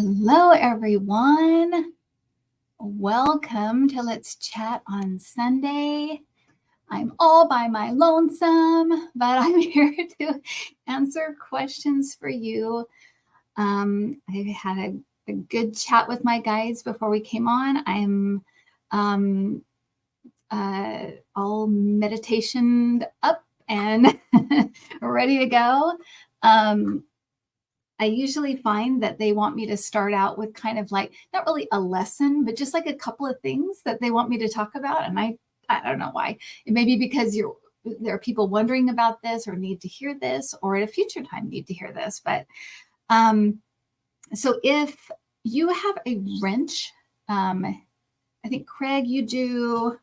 Hello, everyone. Welcome to Let's Chat on Sunday. I'm all by my lonesome, but I'm here to answer questions for you. I had a good chat with my guides before we came on. I'm all meditation up and ready to go. I usually find that they want me to start out with kind of like, not really a lesson, but just like a couple of things that they want me to talk about. And I don't know why. It may be because there are people wondering about this or need to hear this, or at a future time need to hear this. But so if you have a wrench, I think Craig, you do,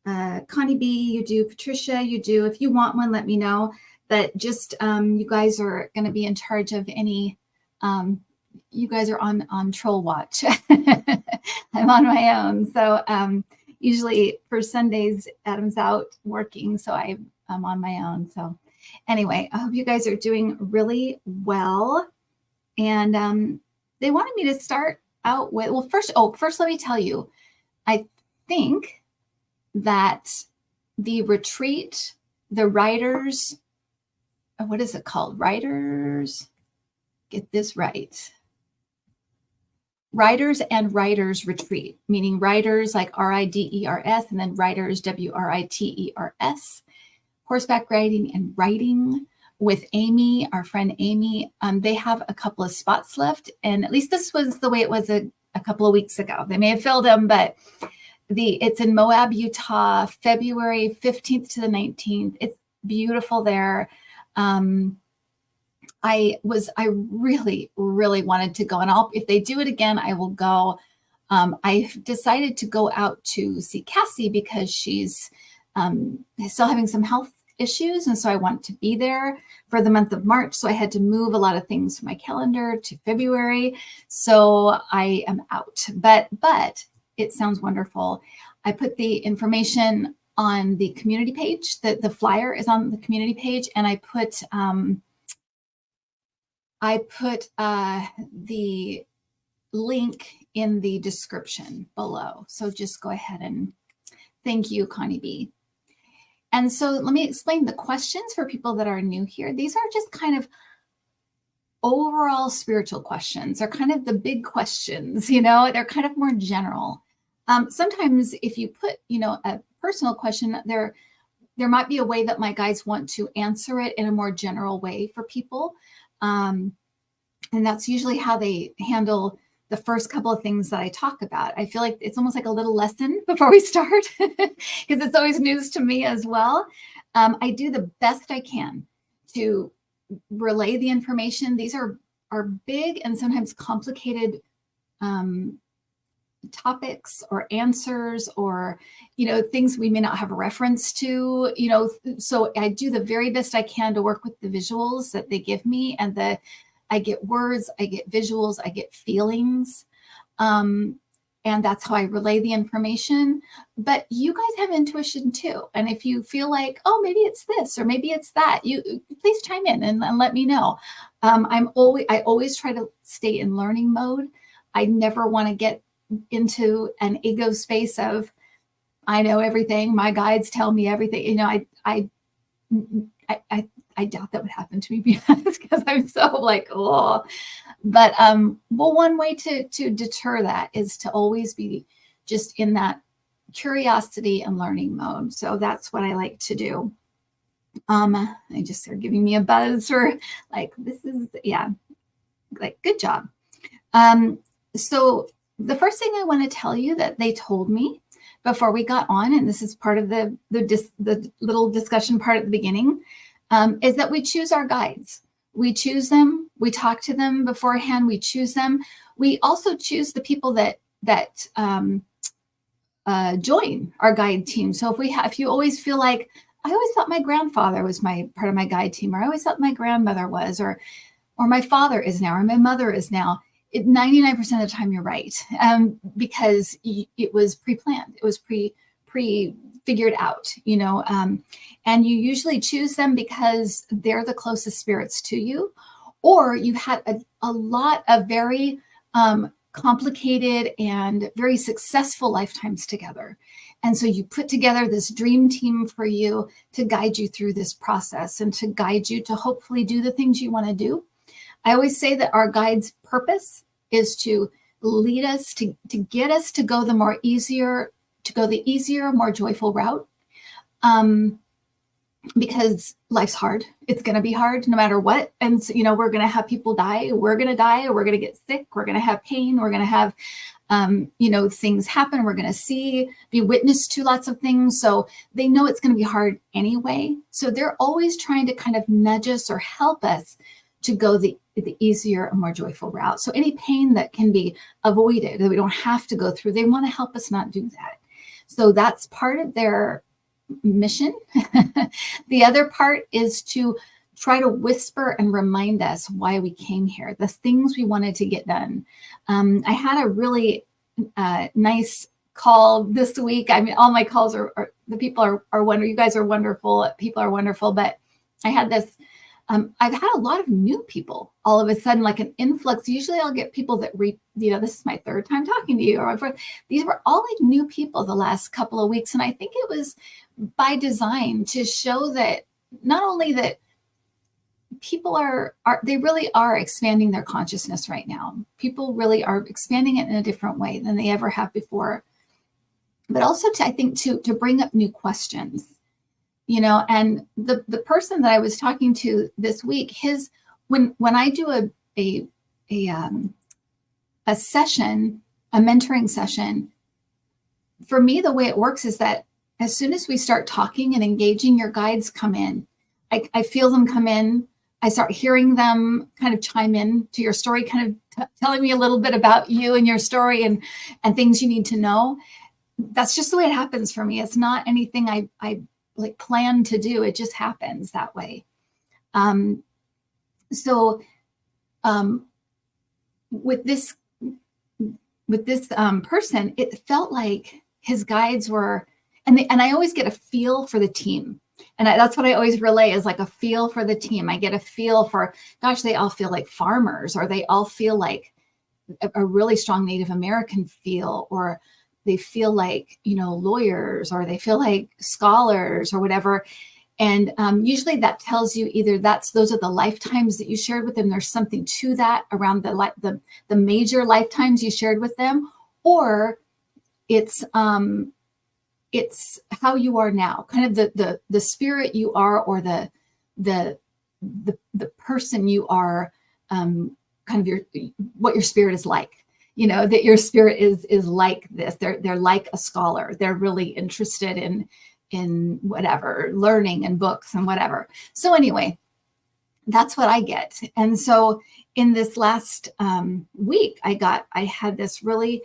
Connie B, you do, Patricia, you do. If you want one, let me know. But just you guys are going to be in charge of any. You guys are on troll watch. I'm on my own, so usually for Sundays, Adam's out working, so I'm on my own. So anyway, I hope you guys are doing really well. And they wanted me to start out with, well, first let me tell you, I think that the retreat, the writers. What is it called? Writers, get this right. Writers and Writers Retreat, meaning writers like R-I-D-E-R-S and then writers, W-R-I-T-E-R-S, horseback riding and writing with Amy, our friend Amy. They have a couple of spots left, and at least this was the way it was a couple of weeks ago. They may have filled them, but it's in Moab, Utah, February 15th to the 19th. It's beautiful there. I really, really wanted to go, and if they do it again, I will go. I've decided to go out to see Cassie because she's still having some health issues. And so I want to be there for the month of March. So I had to move a lot of things from my calendar to February. So I am out, but it sounds wonderful. I put the information on the community page. The flyer is on the community page, and I put the link in the description below. So just go ahead and thank you, Connie B. And so let me explain the questions for people that are new here. These are just kind of overall spiritual questions. They're kind of the big questions, they're kind of more general. Sometimes if you put, a personal question, there might be a way that my guides want to answer it in a more general way for people. And that's usually how they handle the first couple of things that I talk about. I feel like it's almost like a little lesson before we start, because it's always news to me as well. I do the best I can to relay the information. These are big and sometimes complicated topics or answers, or things we may not have a reference to, so I do the very best I can to work with the visuals that they give me, and I get words, I get visuals, I get feelings, and that's how I relay the information. But you guys have intuition too, and if you feel like, oh, maybe it's this or maybe it's that, you please chime in and let me know. I always try to stay in learning mode. I never want to get into an ego space of, I know everything, my guides tell me everything. I doubt that would happen to me, because I'm so like, oh. But one way to deter that is to always be just in that curiosity and learning mode. So that's what I like to do. They just are giving me a buzz, or like, this is, yeah, like, good job. So the first thing I want to tell you that they told me before we got on, and this is part of the little discussion part at the beginning, is that we choose our guides. We choose them. We talk to them beforehand. We choose them. We also choose the people that join our guide team. So if you always feel like, I always thought my grandfather was part of my guide team, or I always thought my grandmother was, or my father is now, or my mother is now, 99% of the time you're right, because it was pre-planned. It was pre-figured out, and you usually choose them because they're the closest spirits to you, or you've had a lot of very complicated and very successful lifetimes together. And so you put together this dream team for you to guide you through this process and to guide you to hopefully do the things you want to do. I always say that our guide's purpose is to lead us, to get us to go the easier, more joyful route. Because life's hard. It's going to be hard no matter what. And so, we're going to have people die. We're going to die. We're going to get sick. We're going to have pain. We're going to have, things happen. We're going to be witness to lots of things. So they know it's going to be hard anyway. So they're always trying to kind of nudge us or help us to go the easier and more joyful route. So any pain that can be avoided, that we don't have to go through, they want to help us not do that. So that's part of their mission. The other part is to try to whisper and remind us why we came here, the things we wanted to get done. I had a really nice call this week. I mean, all my calls are the people are wonderful. You guys are wonderful. People are wonderful. But I had this, I've had a lot of new people all of a sudden, like an influx. Usually I'll get people that this is my third time talking to you. Or these were all like new people the last couple of weeks. And I think it was by design to show that not only that people they really are expanding their consciousness right now. People really are expanding it in a different way than they ever have before. But also to bring up new questions. And the person that I was talking to this week, when I do a session, a mentoring session, for me, the way it works is that as soon as we start talking and engaging, your guides come in. I feel them come in. I start hearing them kind of chime in to your story, kind of telling me a little bit about you and your story and things you need to know. That's just the way it happens for me. It's not anything I like plan to do. It just happens that way. With this person, it felt like his guides were, and I always get a feel for the team. And that's what I always relay is like a feel for the team. I get a feel for, gosh, they all feel like farmers, or they all feel like a really strong Native American feel, or they feel like, lawyers, or they feel like scholars or whatever. And usually that tells you either those are the lifetimes that you shared with them. There's something to that around the major lifetimes you shared with them, or it's how you are now, kind of the spirit you are, or the person you are, kind of what your spirit is like. That your spirit is like this. They're like a scholar. They're really interested in whatever, learning and books and whatever. So anyway, that's what I get. And so in this last week, I had this really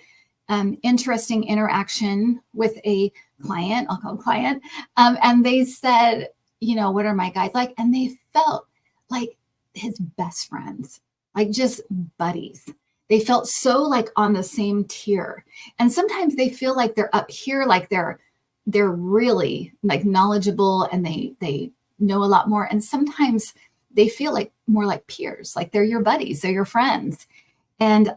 interesting interaction with a client. I'll call him client. And they said, what are my guides like? And they felt like his best friends, like just buddies. They felt so like on the same tier. And sometimes they feel like they're up here, like they're really like knowledgeable and they know a lot more. And sometimes they feel like more like peers, like they're your buddies, they're your friends. And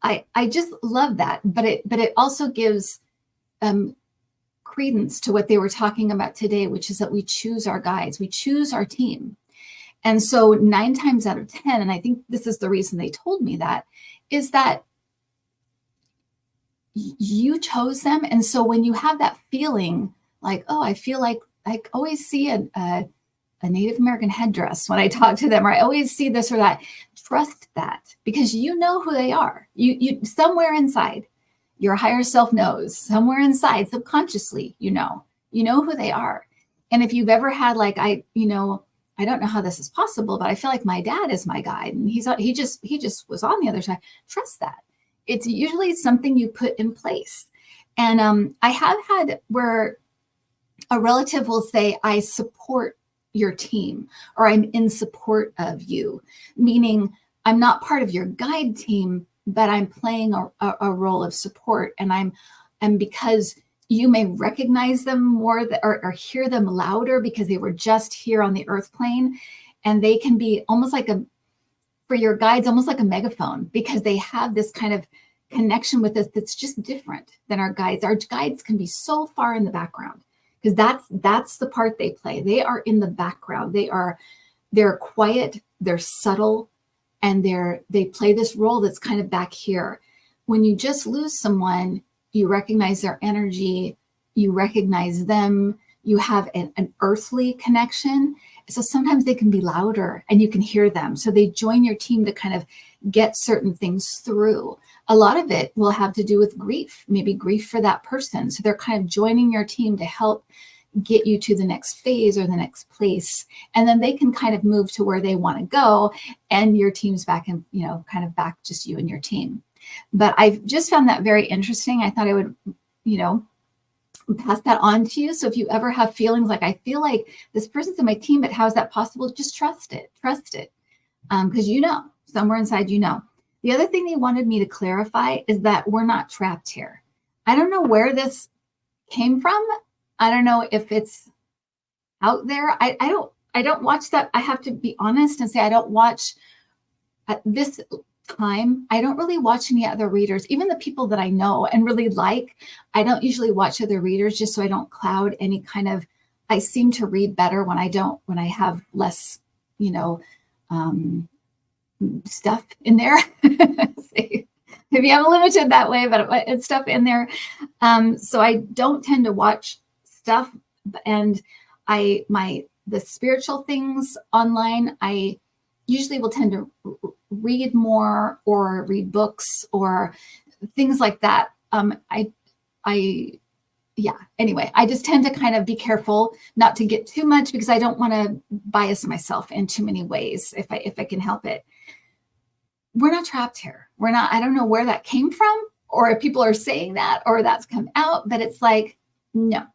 I just love that. But it also gives credence to what they were talking about today, which is that we choose our guides, we choose our team. And so 9 times out of 10, and I think this is the reason they told me that, is that you chose them. And so when you have that feeling like, oh, I feel like I always see a Native American headdress when I talk to them, or I always see this or that, trust that, because you know who they are. You somewhere inside, your higher self knows, somewhere inside, subconsciously, you know who they are. And if you've ever had like, I don't know how this is possible, but I feel like my dad is my guide, and he just was on the other side. Trust that. It's usually something you put in place. And I have had where a relative will say, I support your team, or I'm in support of you, meaning I'm not part of your guide team, but I'm playing a role of support. And because you may recognize them more or hear them louder because they were just here on the earth plane. and they can be almost like for your guides, almost like a megaphone, because they have this kind of connection with us that's just different than our guides. Our guides can be so far in the background because that's the part they play. They are in the background. They're quiet, they're subtle, and they play this role that's kind of back here. When you just lose someone, you recognize their energy, you recognize them, you have an earthly connection. So sometimes they can be louder and you can hear them. So they join your team to kind of get certain things through. A lot of it will have to do with grief, maybe grief for that person. So they're kind of joining your team to help get you to the next phase or the next place. And then they can kind of move to where they want to go, and your team's back in, kind of back just you and your team. But I've just found that very interesting. I thought I would, pass that on to you. So if you ever have feelings like, I feel like this person's in my team, but how is that possible? Just trust it. Because somewhere inside, The other thing they wanted me to clarify is that we're not trapped here. I don't know where this came from. I don't know if it's out there. I don't watch that. I have to be honest and say I don't watch at this time. I don't really watch any other readers, even the people that I know and really like. I don't usually watch other readers just so I don't cloud any kind of. I seem to read better when I have less, stuff in there. Maybe I'm limited that way, but it's stuff in there. So I don't tend to watch stuff, and the spiritual things online, I usually will tend to read more or read books or things like that. Anyway, I just tend to kind of be careful not to get too much because I don't want to bias myself in too many ways if I can help it. We're not trapped here. I don't know where that came from or if people are saying that or that's come out, but it's like, no.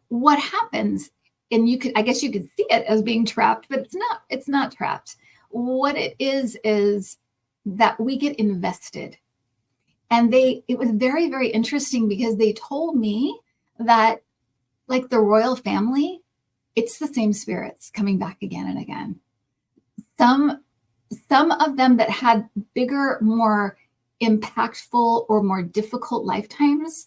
What happens, and I guess you could see it as being trapped, but it's not trapped. What it is that we get invested. And it was very, very interesting because they told me that like the royal family, it's the same spirits coming back again and again. Some of them that had bigger, more impactful or more difficult lifetimes,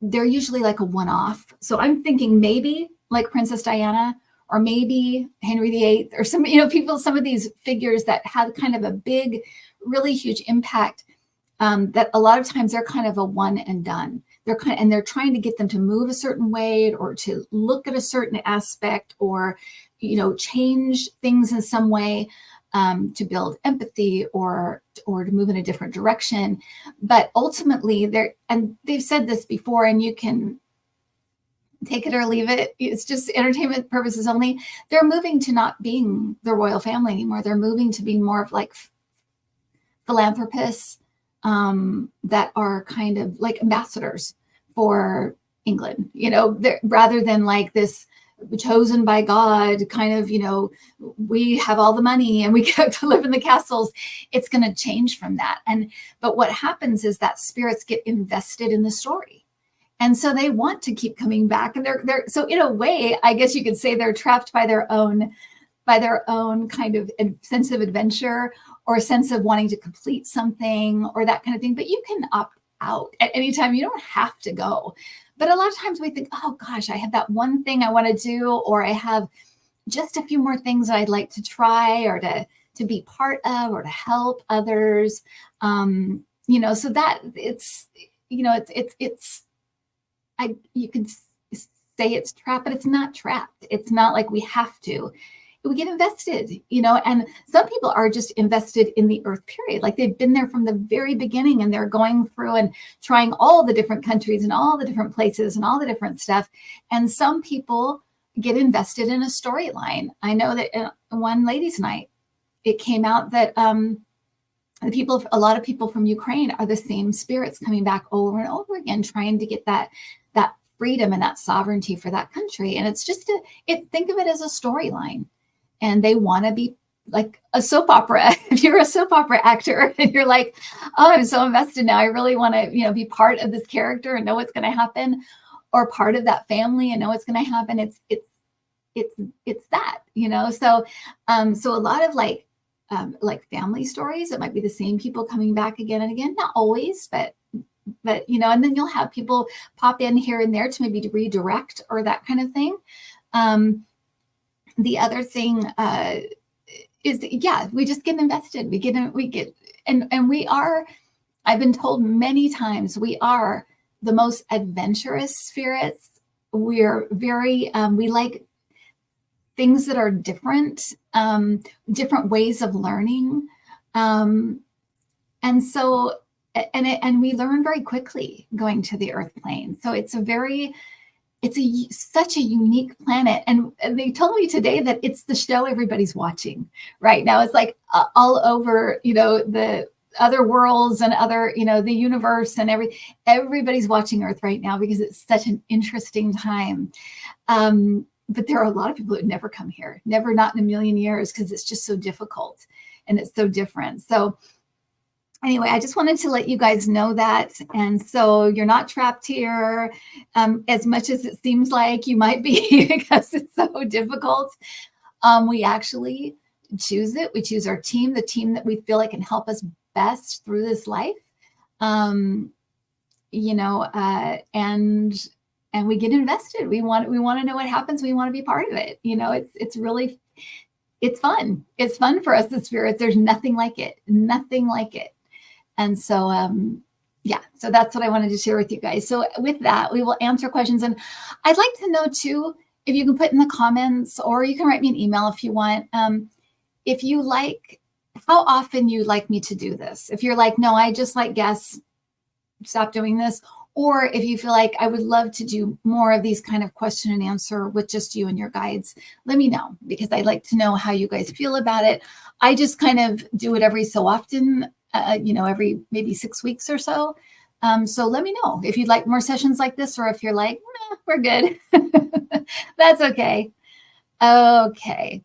they're usually like a one-off. So I'm thinking maybe like Princess Diana or maybe Henry VIII or some of these figures that had kind of a big, really huge impact, that a lot of times they're kind of a one and done. They're trying to get them to move a certain way or to look at a certain aspect or, change things in some way, to build empathy or to move in a different direction. But ultimately they've said this before, and you can take it or leave it. It's just entertainment purposes only. They're moving to not being the royal family anymore. They're moving to being more of like philanthropists, that are kind of like ambassadors for England, rather than like this chosen by God kind of, we have all the money and we get to live in the castles. It's going to change from that. But what happens is that spirits get invested in the story. And so they want to keep coming back. And so in a way, I guess you could say they're trapped by their own kind of sense of adventure or a sense of wanting to complete something or that kind of thing. But you can opt out at any time. You don't have to go. But a lot of times we think, oh gosh, I have that one thing I want to do, or I have just a few more things that I'd like to try or to be part of or to help others. So that you can say it's trapped, but it's not trapped. It's not like we have to. We get invested, and some people are just invested in the Earth period. Like they've been there from the very beginning and they're going through and trying all the different countries and all the different places and all the different stuff. And some people get invested in a storyline. I know that in one ladies' night, it came out that a lot of people from Ukraine are the same spirits coming back over and over again, trying to get that freedom and that sovereignty for that country. And it's just think of it as a storyline. And they want to be like a soap opera. If you're a soap opera actor and you're like, oh, I'm so invested now. I really want to, be part of this character and know what's going to happen, or part of that family and know what's going to happen. it's that, so so a lot of like family stories, it might be the same people coming back again and again, not always, but and then you'll have people pop in here and there to maybe redirect or that kind of thing. The other thing is, we just get invested. We get, and we are, I've been told many times, we are the most adventurous spirits. We're very, we like things that are different, different ways of learning. And so, and we learn very quickly going to the earth plane. So it's such a unique planet. And they told me today that it's the show everybody's watching right now. It's like all over, the other worlds and other, the universe and everybody's watching Earth right now because it's such an interesting time. But there are a lot of people who never come here, never, not in a million years, because it's just so difficult and it's so different. So anyway, I just wanted to let you guys know that. And so you're not trapped here as much as it seems like you might be because it's so difficult. We actually choose it. We choose our team, the team that we feel like can help us best through this life. And we get invested. We want to know what happens. We want to be part of it. It's really, it's fun. It's fun for us, the spirits. There's nothing like it. And so, so that's what I wanted to share with you guys. So with that, we will answer questions. And I'd like to know too, if you can put in the comments, or you can write me an email if you want, if you like, how often you like me to do this. If you're like, no, I just like guests, stop doing this. Or if you feel like I would love to do more of these kind of question and answer with just you and your guides, let me know, because I'd like to know how you guys feel about it. I just kind of do it every so often, every maybe 6 weeks or so. So let me know if you'd like more sessions like this, or if you're like, nah, we're good. That's okay. Okay.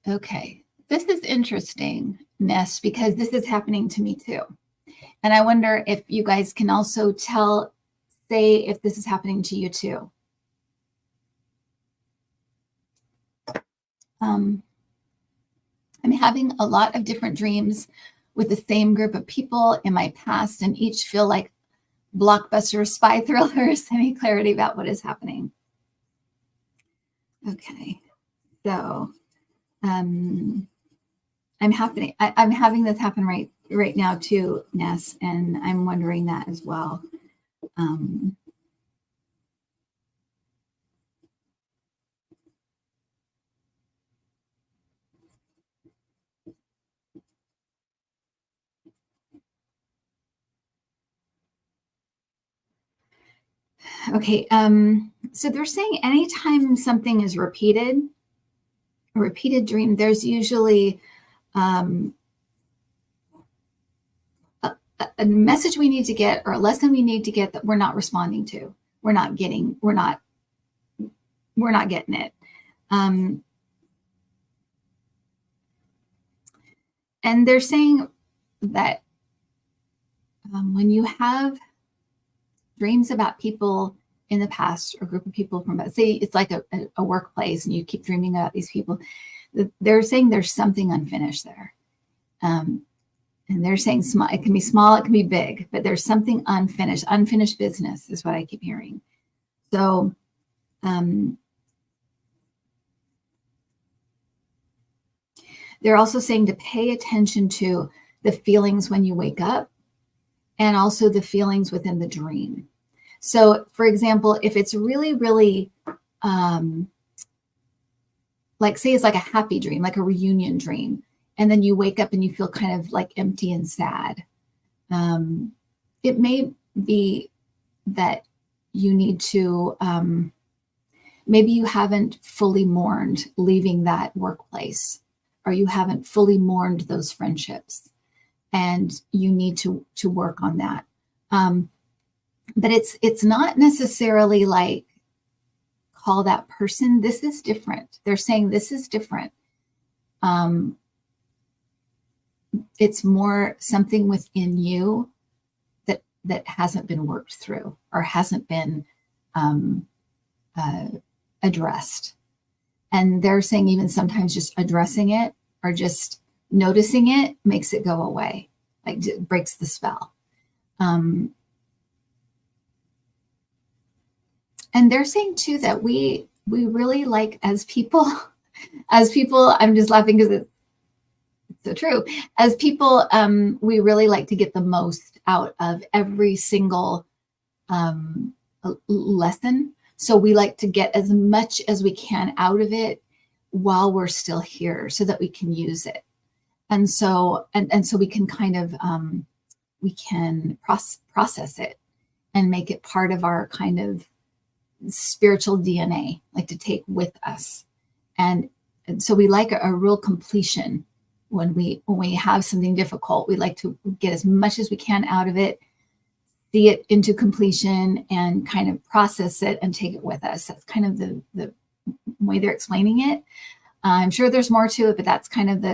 Okay. This is interesting, Ness, because this is happening to me too. And I wonder if you guys can also say if this is happening to you too. I'm having a lot of different dreams with the same group of people in my past, and each feel like blockbuster spy thrillers. Any clarity about what is happening? Okay. So, I'm having this happen right now too, Ness, and I'm wondering that as well. Okay. So they're saying anytime something is a repeated dream, there's usually a message we need to get, or a lesson we need to get that we're not responding to. We're not getting it. And they're saying that when you have dreams about people in the past, or a group of people from, say it's like a workplace, and you keep dreaming about these people, they're saying there's something unfinished there. And they're saying small, it can be small, it can be big, but there's something unfinished business is what I keep hearing. So, they're also saying to pay attention to the feelings when you wake up, and also the feelings within the dream. So, for example, if it's really, really, like say it's like a happy dream, like a reunion dream, and then you wake up and you feel kind of like empty and sad, it may be that you need to, maybe you haven't fully mourned leaving that workplace, or you haven't fully mourned those friendships, and you need to work on that. But it's not necessarily like call that person. This is different. They're saying this is different. It's more something within you that hasn't been worked through or hasn't been addressed. And they're saying even sometimes just addressing it or just noticing it makes it go away, like breaks the spell. And they're saying too that we really like as people, I'm just laughing because it's so true. As people, we really like to get the most out of every single lesson. So we like to get as much as we can out of it while we're still here so that we can use it. And so, and so we can kind of, we can process it and make it part of our kind of spiritual DNA, like to take with us. And so we like a real completion when we have something difficult. We like to get as much as we can out of it, see it into completion, and kind of process it and take it with us. That's kind of the way they're explaining it. I'm sure there's more to it, but that's kind of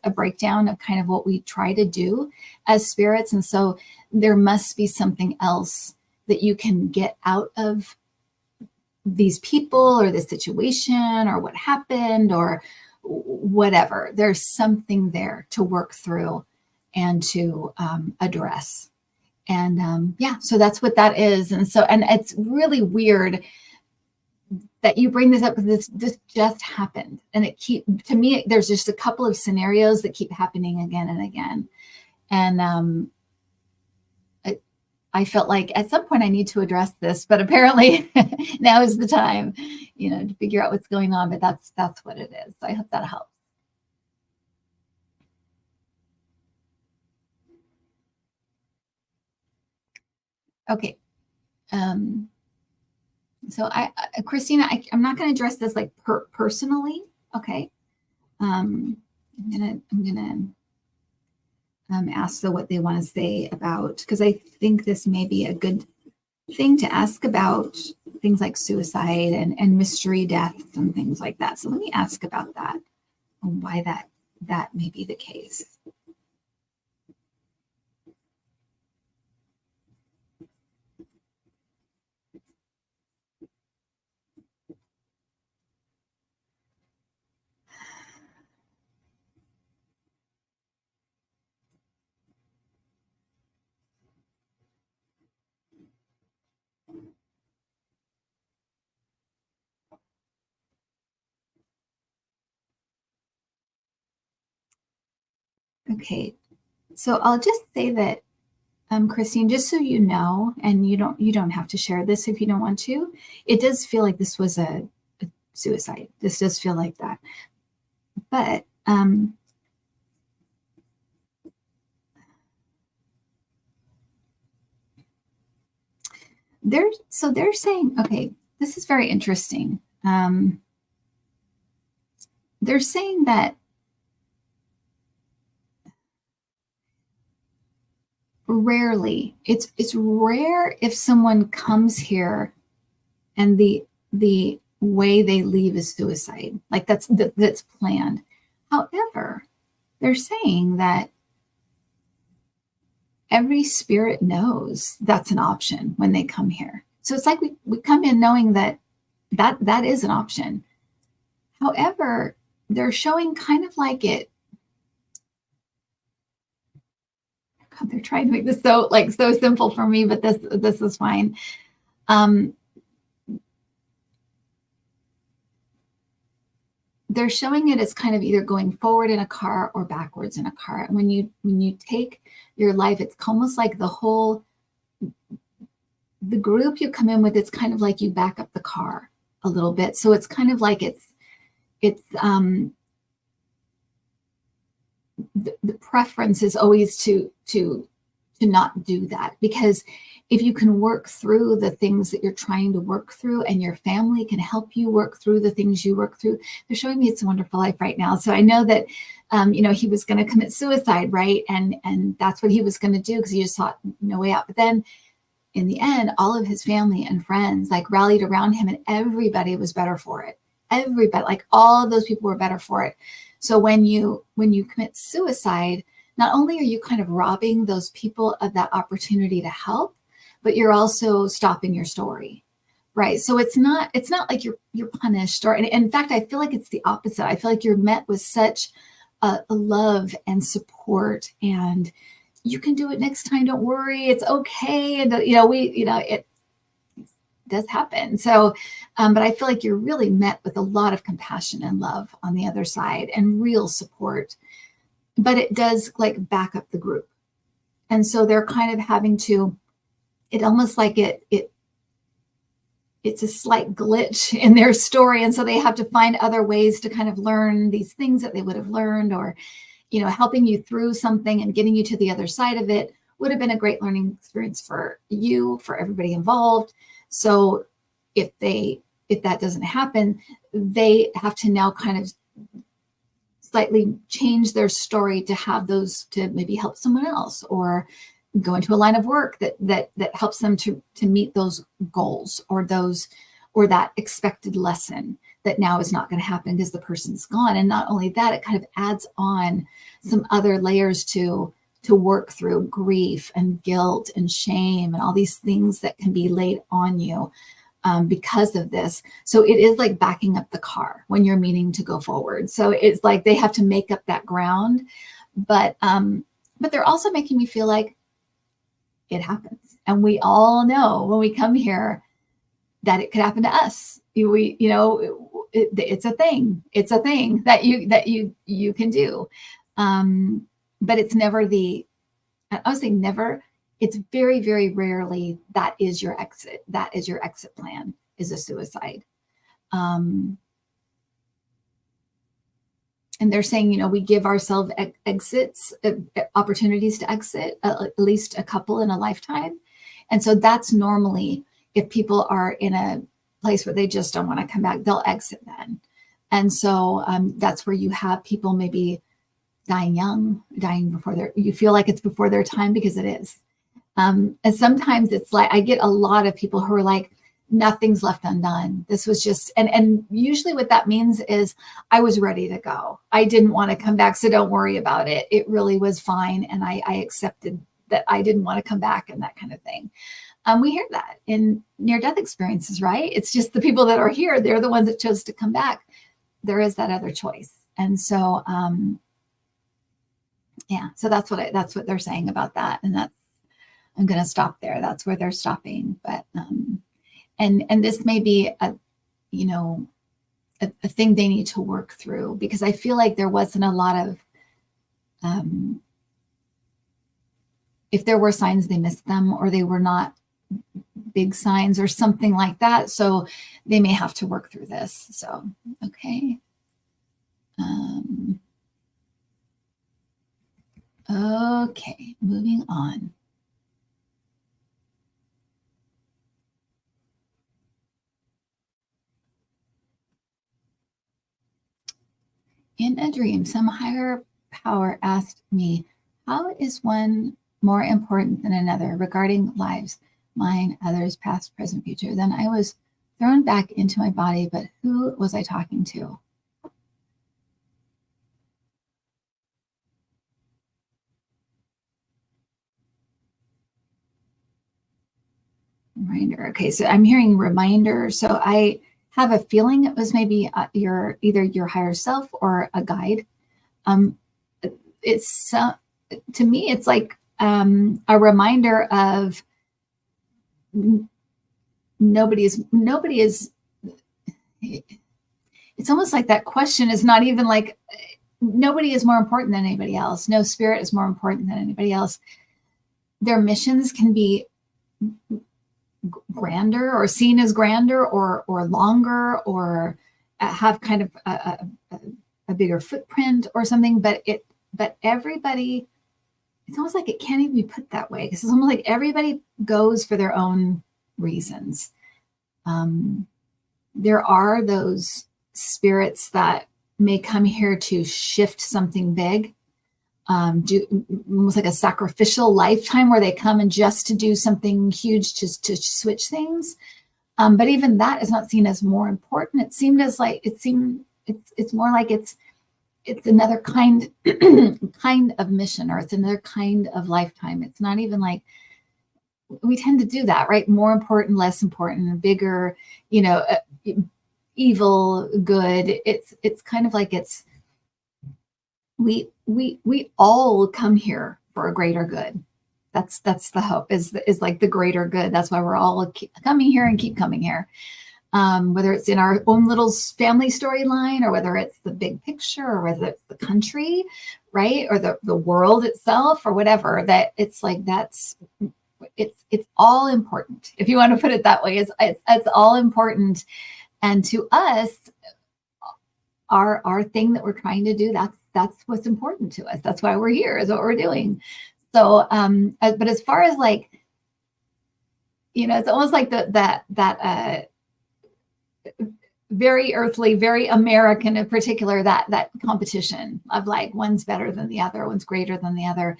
a breakdown of kind of what we try to do as spirits. And so there must be something else that you can get out of these people or the situation or what happened or whatever. There's something there to work through and to address. And so that's what that is. And so, and it's really weird that you bring this up because this just happened. And to me, there's just a couple of scenarios that keep happening again and again. And I felt like at some point I need to address this, but apparently now is the time, to figure out what's going on. But that's what it is. So I hope that helps. Okay. So Christina, I'm not going to address this like personally. Okay. I'm gonna ask them what they want to say about, because I think this may be a good thing to ask about things like suicide and mystery deaths and things like that. So let me ask about that and why that may be the case. Okay, so I'll just say that, Christine, just so you know, and you don't have to share this if you don't want to. It does feel like this was a suicide. This does feel like that, but they're saying, okay, this is very interesting. They're saying that rarely, it's rare if someone comes here and the way they leave is suicide, like that's planned. However, they're saying that every spirit knows that's an option when they come here. So it's like we come in knowing that is an option. However, they're showing kind of like it. God, they're trying to make this so simple for me, but this is fine. They're showing it as kind of either going forward in a car or backwards in a car. And when you take your life, it's almost like the group you come in with, it's kind of like you back up the car a little bit. So it's kind of like the preference is always to not do that, because if you can work through the things that you're trying to work through and your family can help you work through the things you work through, they're showing me it's a wonderful life right now. So I know that, he was going to commit suicide, right? And that's what he was going to do because he just thought no way out. But then in the end, all of his family and friends like rallied around him and everybody was better for it. Everybody, like all of those people were better for it. So when you commit suicide, not only are you kind of robbing those people of that opportunity to help, but you're also stopping your story. Right. So it's not like you're punished, or in fact, I feel like it's the opposite. I feel like you're met with such a love and support, and you can do it next time. Don't worry. It's okay. And it does happen. So, but I feel like you're really met with a lot of compassion and love on the other side and real support, but it does like back up the group. And so they're kind of having to, it almost like it's a slight glitch in their story. And so they have to find other ways to kind of learn these things that they would have learned, or, helping you through something and getting you to the other side of it would have been a great learning experience for you, for everybody involved. So if that doesn't happen, they have to now kind of slightly change their story to have those to maybe help someone else, or go into a line of work that helps them to meet those goals, or that expected lesson that now is not going to happen because the person's gone. And not only that, it kind of adds on some other layers to work through grief and guilt and shame and all these things that can be laid on you because of this. So it is like backing up the car when you're meaning to go forward. So it's like they have to make up that ground, but they're also making me feel like it happens. And we all know when we come here that it could happen to us. It's a thing. It's a thing that you can do. But it's never I would say never. It's very, very rarely that is your exit. That is your exit plan, is a suicide. And they're saying, we give ourselves exits, opportunities to exit, at least a couple in a lifetime. And so that's normally, if people are in a place where they just don't want to come back, they'll exit then. And so that's where you have people maybe dying young, dying before you feel like it's before their time, because it is. And sometimes it's like, I get a lot of people who are like, nothing's left undone. This was just, and usually what that means is I was ready to go. I didn't want to come back, so don't worry about it. It really was fine. And I accepted that I didn't want to come back, and that kind of thing. We hear that in near-death experiences, right? It's just the people that are here, they're the ones that chose to come back. There is that other choice. And so, so that's what they're saying about that. And I'm going to stop there. That's where they're stopping. But, and this may be a thing they need to work through, because I feel like there wasn't a lot of, if there were signs, they missed them, or they were not big signs or something like that. So they may have to work through this. So, okay. Okay, moving on. In a dream, some higher power asked me, how is one more important than another regarding lives, mine, others, past, present, future? Then I was thrown back into my body, but who was I talking to? Reminder. Okay, so I'm hearing reminder. So I have a feeling it was maybe either your higher self or a guide. It's to me, it's like a reminder of nobody is. It's almost like that question is not even like nobody is more important than anybody else. No spirit is more important than anybody else. Their missions can be grander, or seen as grander, or longer, or have kind of a bigger footprint or something. But everybody, it's almost like it can't even be put that way, because it's almost like everybody goes for their own reasons. There are those spirits that may come here to shift something big, do almost like a sacrificial lifetime where they come and just to do something huge to switch things. But even that is not seen as more important. It's more like it's it's another kind kind of mission, or it's another kind of lifetime. It's not even like we tend to do that, right? More important, less important, bigger, you know, evil, good. It's kind of like it's we all come here for a greater good. That's the hope, is like the greater good. That's why we're all coming here and keep coming here. Whether it's in our own little family storyline, or whether it's the big picture, or whether it's the country, right? Or the world itself, or whatever, that it's like, it's all important. If you want to put it that way, it's all important. And to us, our thing that we're trying to do, that's what's important to us. That's why we're here, is what we're doing. So, but as far as like, you know, it's almost like that very earthly, very American in particular, that competition of like, one's better than the other, one's greater than the other.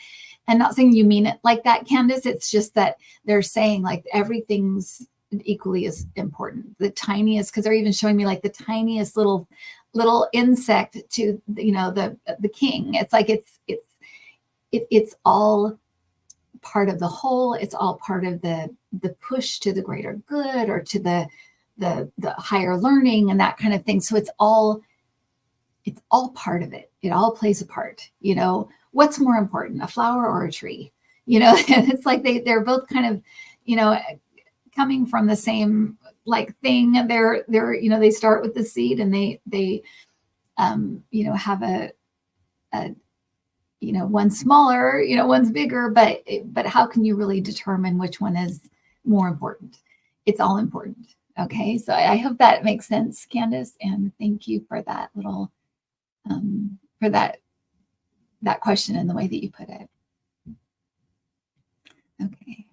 And not saying you mean it like that, Candace. It's just that they're saying like everything's equally as important. The tiniest, because they're even showing me like the tiniest little insect to, you know, the king. It's like it's all part of the whole. It's all part of the push to the greater good, or to the higher learning and that kind of thing. So it's all part of it. It all plays a part. You know, what's more important, a flower or a tree? You know, it's like they're both kind of, you know, coming from the same like thing. They're you know, they start with the seed, and they you know, have a you know, one's smaller, you know, one's bigger, but how can you really determine which one is more important? It's all important. Okay, so I hope that makes sense, Candace, and thank you for that little for that question and the way that you put it. Okay,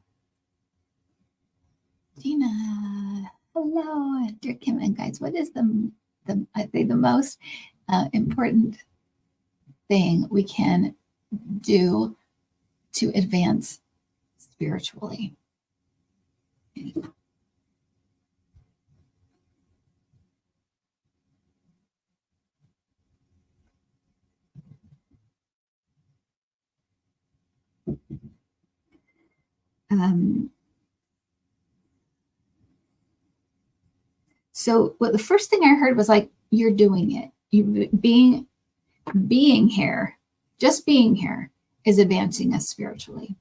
Gina, hello, dear Kim and guys. What is the I think the most important thing we can do to advance spiritually? So what the first thing I heard was like, you're doing it. You being here, just being here is advancing us spiritually.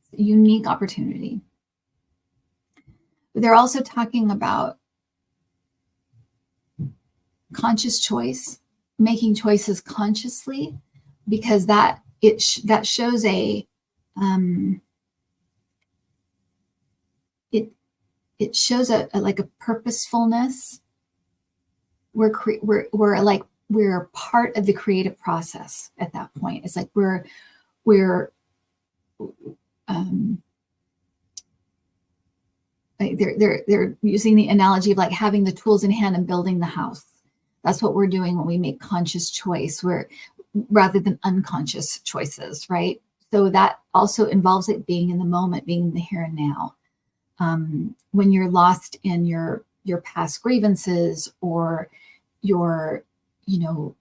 It's a unique opportunity. But they're also talking about conscious choice, making choices consciously, because that shows a it shows a like a purposefulness. We're like, we're part of the creative process at that point. It's like we're like they're using the analogy of like having the tools in hand and building the house. That's what we're doing when we make conscious choice, where rather than unconscious choices, right? So that also involves it being in the moment, being in the here and now. When you're lost in your past grievances, or your, you know,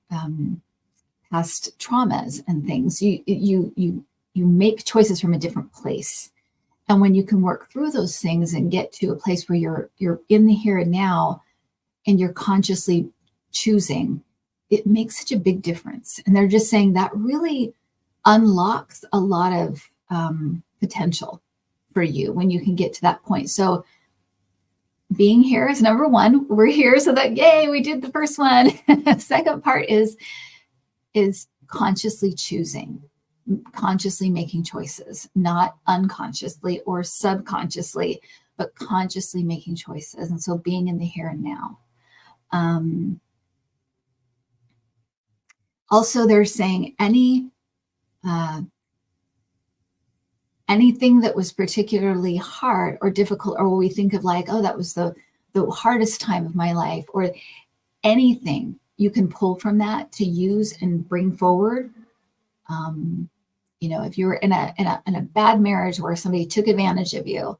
past traumas and things, you make choices from a different place. And when you can work through those things and get to a place where you're in the here and now, and you're consciously choosing, it makes such a big difference. And they're just saying that really unlocks a lot of potential for you when you can get to that point. So being here is number one. We're here so that, yay, we did the first one. Second part is consciously choosing, consciously making choices, not unconsciously or subconsciously, but consciously making choices. And so being in the here and now. Also, they're saying anything that was particularly hard or difficult, or we think of like, oh, that was the hardest time of my life, or anything you can pull from that to use and bring forward. You know, if you're in a bad marriage where somebody took advantage of you,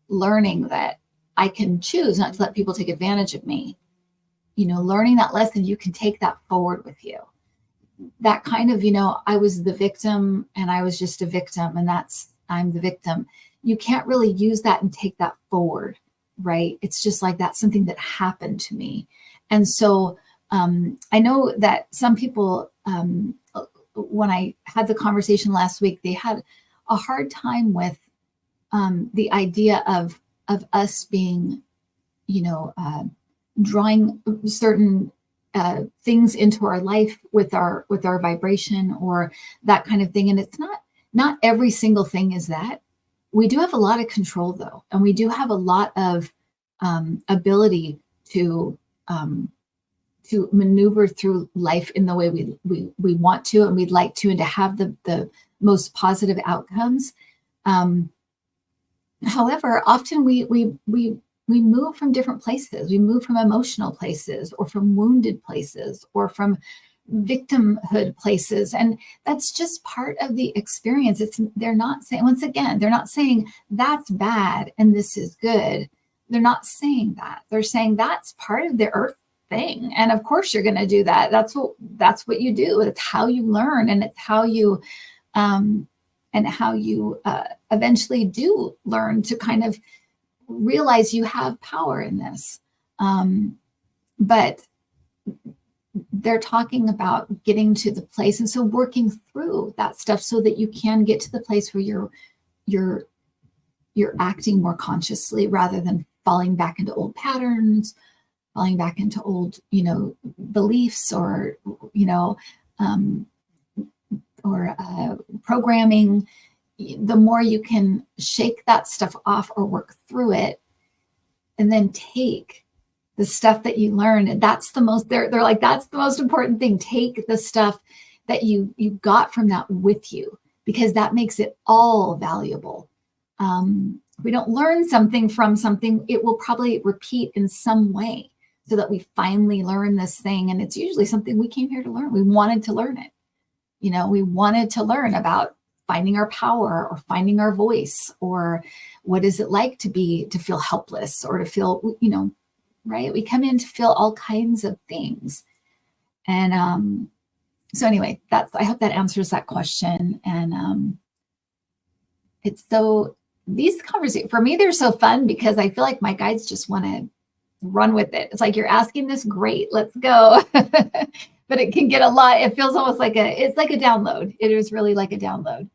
learning that I can choose not to let people take advantage of me, you know, learning that lesson, you can take that forward with you. that kind of, I was the victim and I was just a victim and I'm the victim. You can't really use that and take that forward, right? It's just like that's something that happened to me. And so I know that some people, when I had the conversation last week, they had a hard time with the idea of us being, drawing certain things into our life with our vibration or that kind of thing. And it's not every single thing is that. We do have a lot of control though, and we do have a lot of ability to maneuver through life in the way we want to and we'd like to, and to have the most positive outcomes. However, often we move from different places. We move from emotional places or from wounded places or from victimhood places. And that's just part of the experience. They're not saying, once again, they're not saying that's bad and this is good. They're not saying that. They're saying that's part of the earth thing. And of course you're going to do that. That's what you do. It's how you learn, and it's how you eventually do learn to kind of realize you have power in this. But they're talking about getting to the place, and so working through that stuff so that you can get to the place where you're acting more consciously rather than falling back into old patterns, falling back into old, beliefs or programming. The more you can shake that stuff off or work through it, and then take the stuff that you learned. That's the most, they're like, that's the most important thing. Take the stuff that you got from that with you, because that makes it all valuable. If we don't learn something from something, it will probably repeat in some way so that we finally learn this thing. And it's usually something we came here to learn. We wanted to learn it. We wanted to learn about finding our power or finding our voice, or what is it like to feel helpless or to feel, right? We come in to feel all kinds of things. And so anyway, I hope that answers that question. And it's so, these conversations, for me, they're so fun because I feel like my guides just want to run with it. It's like, you're asking this, great, let's go. But it can get a lot. It feels almost like it's like a download. It is really like a download,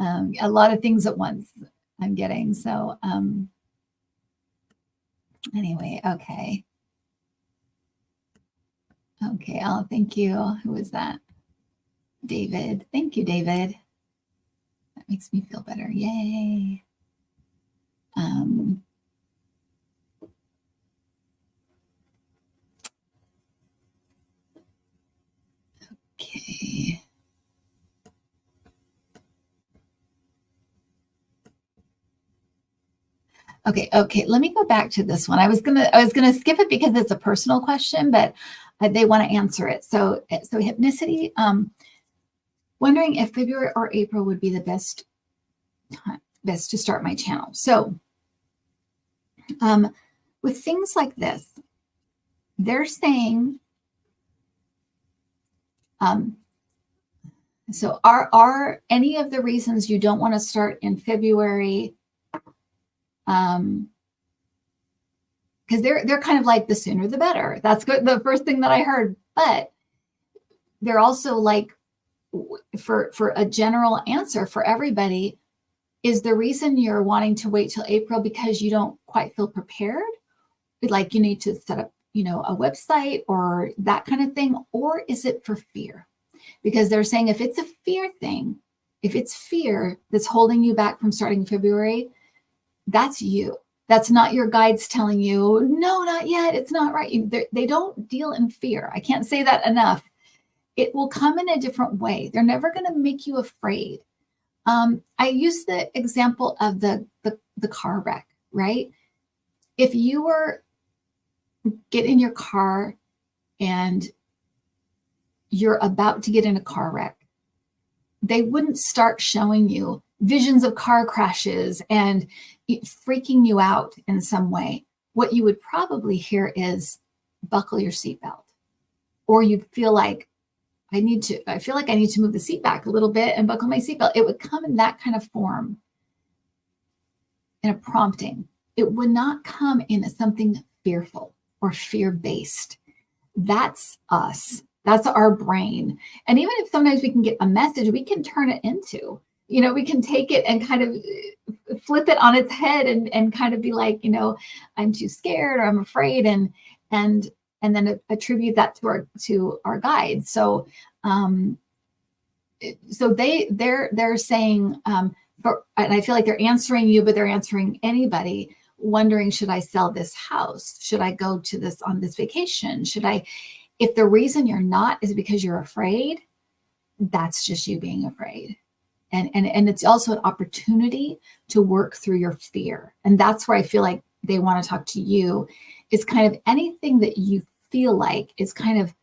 a lot of things at once I'm getting. So anyway, okay. Oh, thank you. Who was that? David. Thank you, David. That makes me feel better. Yay. Okay. Okay. Let me go back to this one. I was gonna skip it because it's a personal question, but they want to answer it. So Hypnicity, wondering if February or April would be the best to start my channel. So with things like this, they're saying, so are any of the reasons you don't want to start in February, because they're kind of like, the sooner the better. That's good. The first thing that I heard, but they're also like, for a general answer for everybody, is the reason you're wanting to wait till April because you don't quite feel prepared? Like you need to set up, a website or that kind of thing, or is it for fear? Because they're saying if it's a fear thing, if it's fear that's holding you back from starting in February, that's you. That's not your guides telling you, no, not yet. It's not right. They don't deal in fear. I can't say that enough. It will come in a different way. They're never going to make you afraid. I use the example of the car wreck, right? If you were get in your car and you're about to get in a car wreck, they wouldn't start showing you visions of car crashes and freaking you out in some way. What you would probably hear is, buckle your seatbelt, or you feel like I feel like I need to move the seat back a little bit and buckle my seatbelt. It would come in that kind of form, in a prompting. It would not come in something fearful or fear-based. That's us. That's our brain. And even if sometimes we can get a message, we can turn it into, we can take it and kind of flip it on its head and kind of be like, I'm too scared or I'm afraid, and then attribute that to our guide. So they're saying, and I feel like they're answering you, but they're answering anybody wondering, should I sell this house? Should I go on this vacation? If the reason you're not is because you're afraid, that's just you being afraid. And it's also an opportunity to work through your fear. And that's where I feel like they want to talk to you, is kind of anything that you feel like is kind of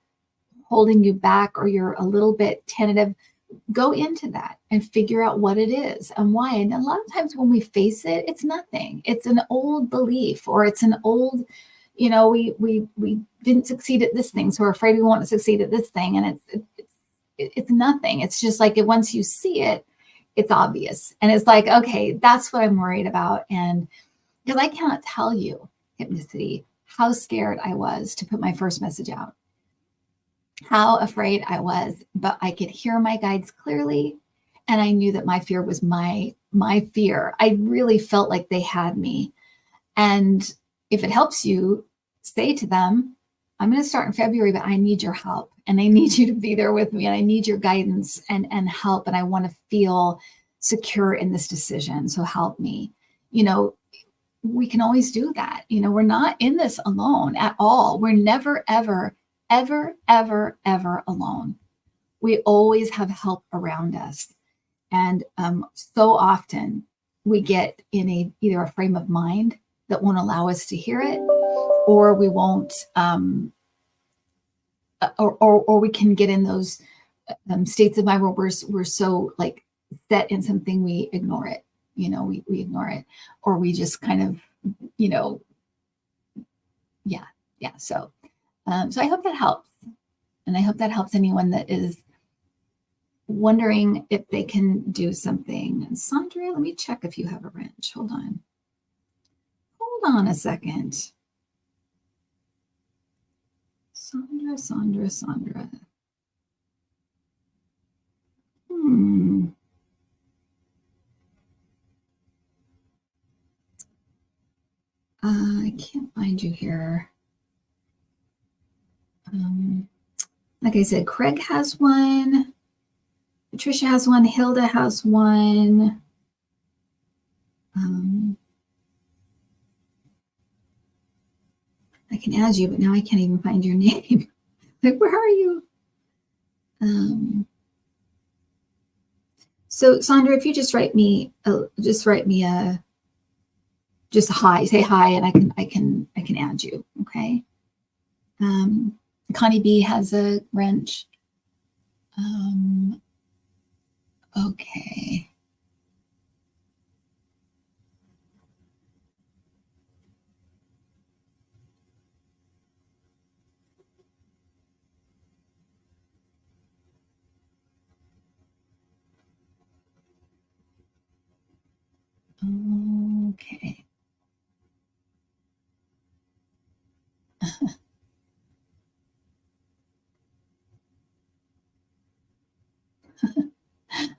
holding you back, or you're a little bit tentative. Go into that and figure out what it is and why. And a lot of times when we face it, it's nothing. It's an old belief, or it's an old, we didn't succeed at this thing, so we're afraid we won't succeed at this thing. And it's nothing. It's just like, once you see it, it's obvious. And it's like, okay, that's what I'm worried about. And because I cannot tell you, Hypnicity, how scared I was to put my first message out, how afraid I was, but I could hear my guides clearly. And I knew that my fear was my fear. I really felt like they had me. And if it helps you, say to them, I'm going to start in February, but I need your help, and I need you to be there with me, and I need your guidance and help. And I want to feel secure in this decision. So help me. We can always do that. We're not in this alone at all. We're never, ever, ever, ever, ever alone. We always have help around us. And so often we get in either a frame of mind that won't allow us to hear it, or we won't, or we can get in those states of mind where we're so like set in something, we ignore it. We ignore it, or we just kind of, yeah. So I hope that helps. And I hope that helps anyone that is wondering if they can do something. And Sandra, let me check if you have a wrench. Hold on a second. Sandra. I can't find you here. Like I said, Craig has one. Patricia has one. Hilda has one. I can add you, but now I can't even find your name. Like, where are you? So Sandra, if you just write me just hi, say hi, and I can add you. Okay. Connie B has a wrench. Okay. Okay.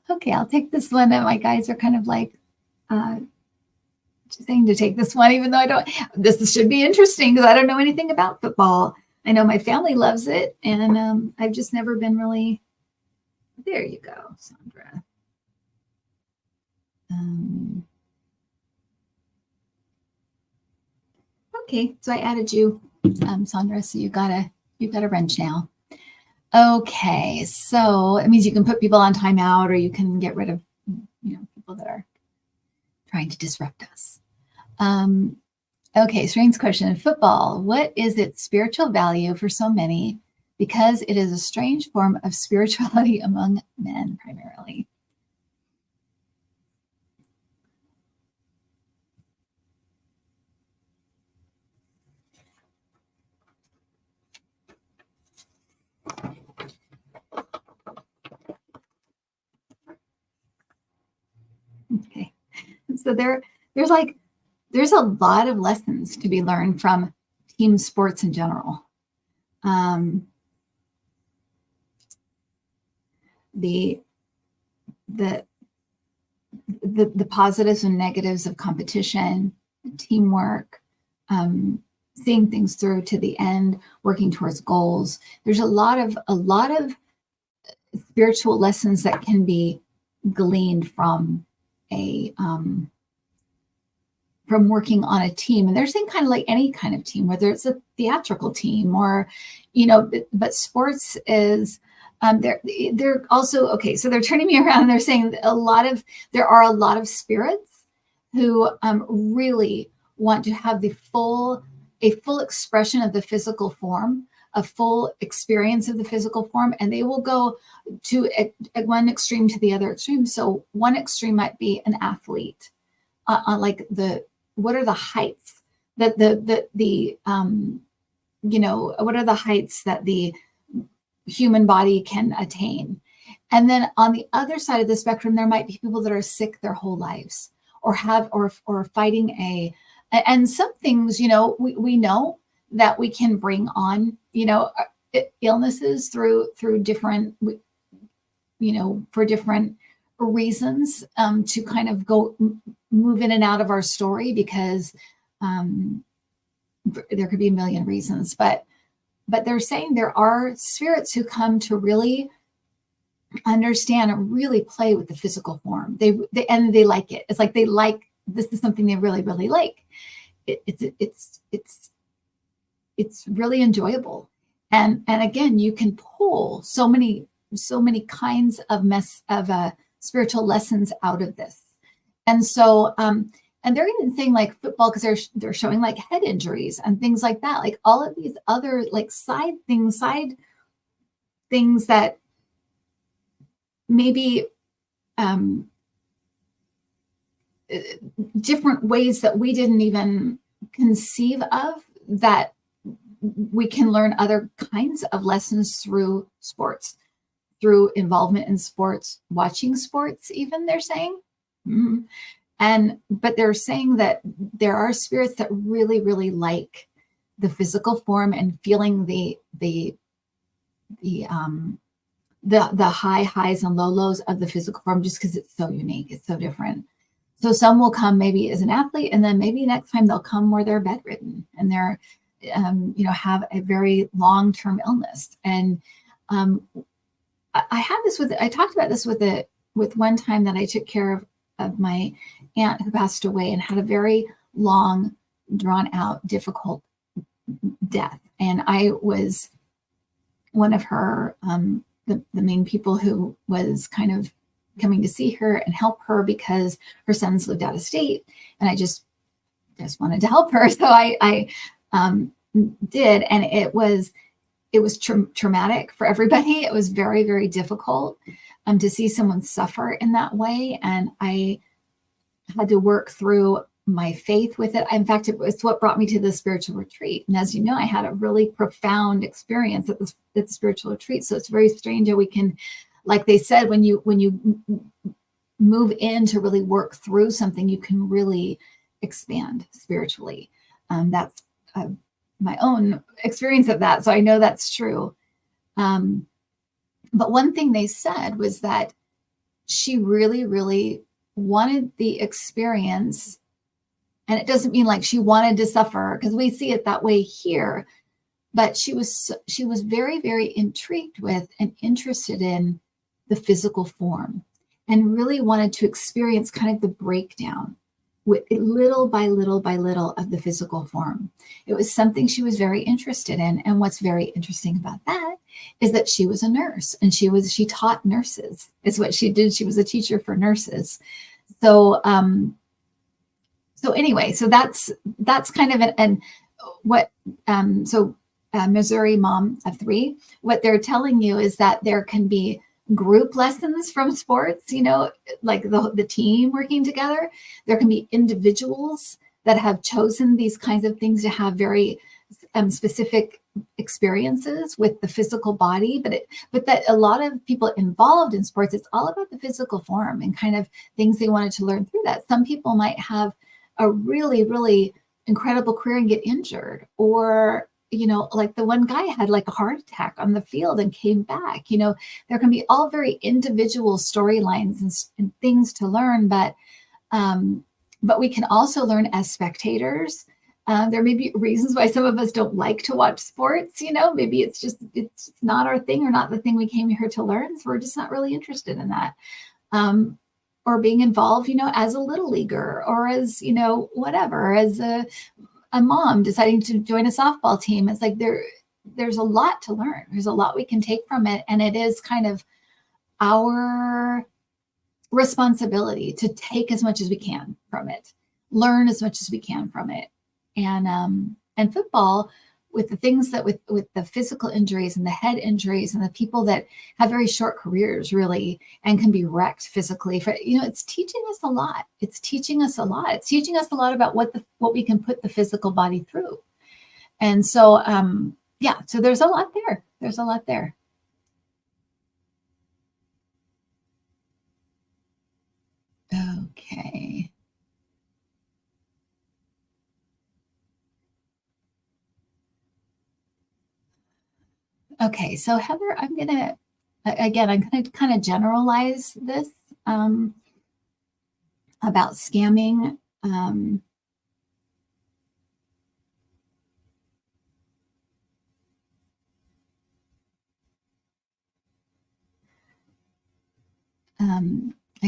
Okay, I'll take this one. And my guys are kind of like saying to take this one, even though I don't. This should be interesting because I don't know anything about football. I know my family loves it, and I've just never been really. There you go, Sandra. Okay, so I added you, Sandra. So you got a wrench now. Okay, so it means you can put people on timeout, or you can get rid of people that are trying to disrupt us. Okay, strange question. Football, what is its spiritual value for so many? Because it is a strange form of spirituality among men primarily. Okay. So there's a lot of lessons to be learned from team sports in general. Um, the the the positives and negatives of competition, teamwork, seeing things through to the end, working towards goals. There's a lot of spiritual lessons that can be gleaned from a from working on a team. And they're saying kind of like any kind of team, whether it's a theatrical team or, but sports is, they're also, okay, so they're turning me around and they're saying there are a lot of spirits who really want to have a full expression of the physical form, a full experience of the physical form, and they will go to at one extreme to the other extreme. So one extreme might be an athlete, on like what are the heights that what are the heights that the human body can attain. And then on the other side of the spectrum, there might be people that are sick their whole lives or fighting and some things, we know that we can bring on, illnesses through different, for different reasons, to kind of move in and out of our story, because there could be a million reasons, but they're saying there are spirits who come to really understand and really play with the physical form. They like it. It's like this is something they really, really like. It's really enjoyable. And again, you can pull so many kinds of spiritual lessons out of this. And so, and they're even saying like football, because they're showing like head injuries and things like that, like all of these other like side things that maybe different ways that we didn't even conceive of, that we can learn other kinds of lessons through sports, through involvement in sports, watching sports, even, they're saying. Mm-hmm. But they're saying that there are spirits that really, really like the physical form and feeling the high highs and low lows of the physical form, just because it's so unique, it's so different. So some will come maybe as an athlete, and then maybe next time they'll come where they're bedridden and they're, have a very long-term illness. And I talked about this with one time that I took care of my aunt who passed away and had a very long, drawn out, difficult death. And I was one of her, the main people who was kind of coming to see her and help her, because her sons lived out of state, and I just wanted to help her. So I did, and it was traumatic for everybody. It was very, very difficult to see someone suffer in that way, and I had to work through my faith with it. In fact, it was what brought me to the spiritual retreat. And as you know, I had a really profound experience at the spiritual retreat. So it's very strange how we can, like they said, when you move in to really work through something, you can really expand spiritually. That's my own experience of that. So I know that's true. But one thing they said was that she really, really wanted the experience. And it doesn't mean like she wanted to suffer, because we see it that way here. But she was very, very intrigued with and interested in the physical form, and really wanted to experience kind of the breakdown with little by little by little of the physical form. It was something she was very interested in. And what's very interesting about that is that she was a nurse, and she taught nurses, is what she did. She was a teacher for nurses. So, anyway, so that's kind of and what, Missouri mom of 3, what they're telling you is that there can be group lessons from sports, like the team working together. There can be individuals that have chosen these kinds of things to have very specific experiences with the physical body, but that a lot of people involved in sports, it's all about the physical form and kind of things they wanted to learn through that. Some people might have a really, really incredible career and get injured, or like the one guy had like a heart attack on the field and came back. There can be all very individual storylines and things to learn, but we can also learn as spectators. There may be reasons why some of us don't like to watch sports. Maybe it's not our thing, or not the thing we came here to learn. So we're just not really interested in that. Or being involved, as a little leaguer, or as, whatever, as a mom deciding to join a softball team. It's like there's a lot to learn. There's a lot we can take from it. And it is kind of our responsibility to take as much as we can from it, learn as much as we can from it. And football, with the things that with the physical injuries and the head injuries and the people that have very short careers, really, and can be wrecked physically, it's teaching us a lot. It's teaching us a lot. It's teaching us a lot about what we can put the physical body through. And so, so there's a lot there. There's a lot there. Okay. Okay, so Heather, I'm going to kind of generalize this about scamming. I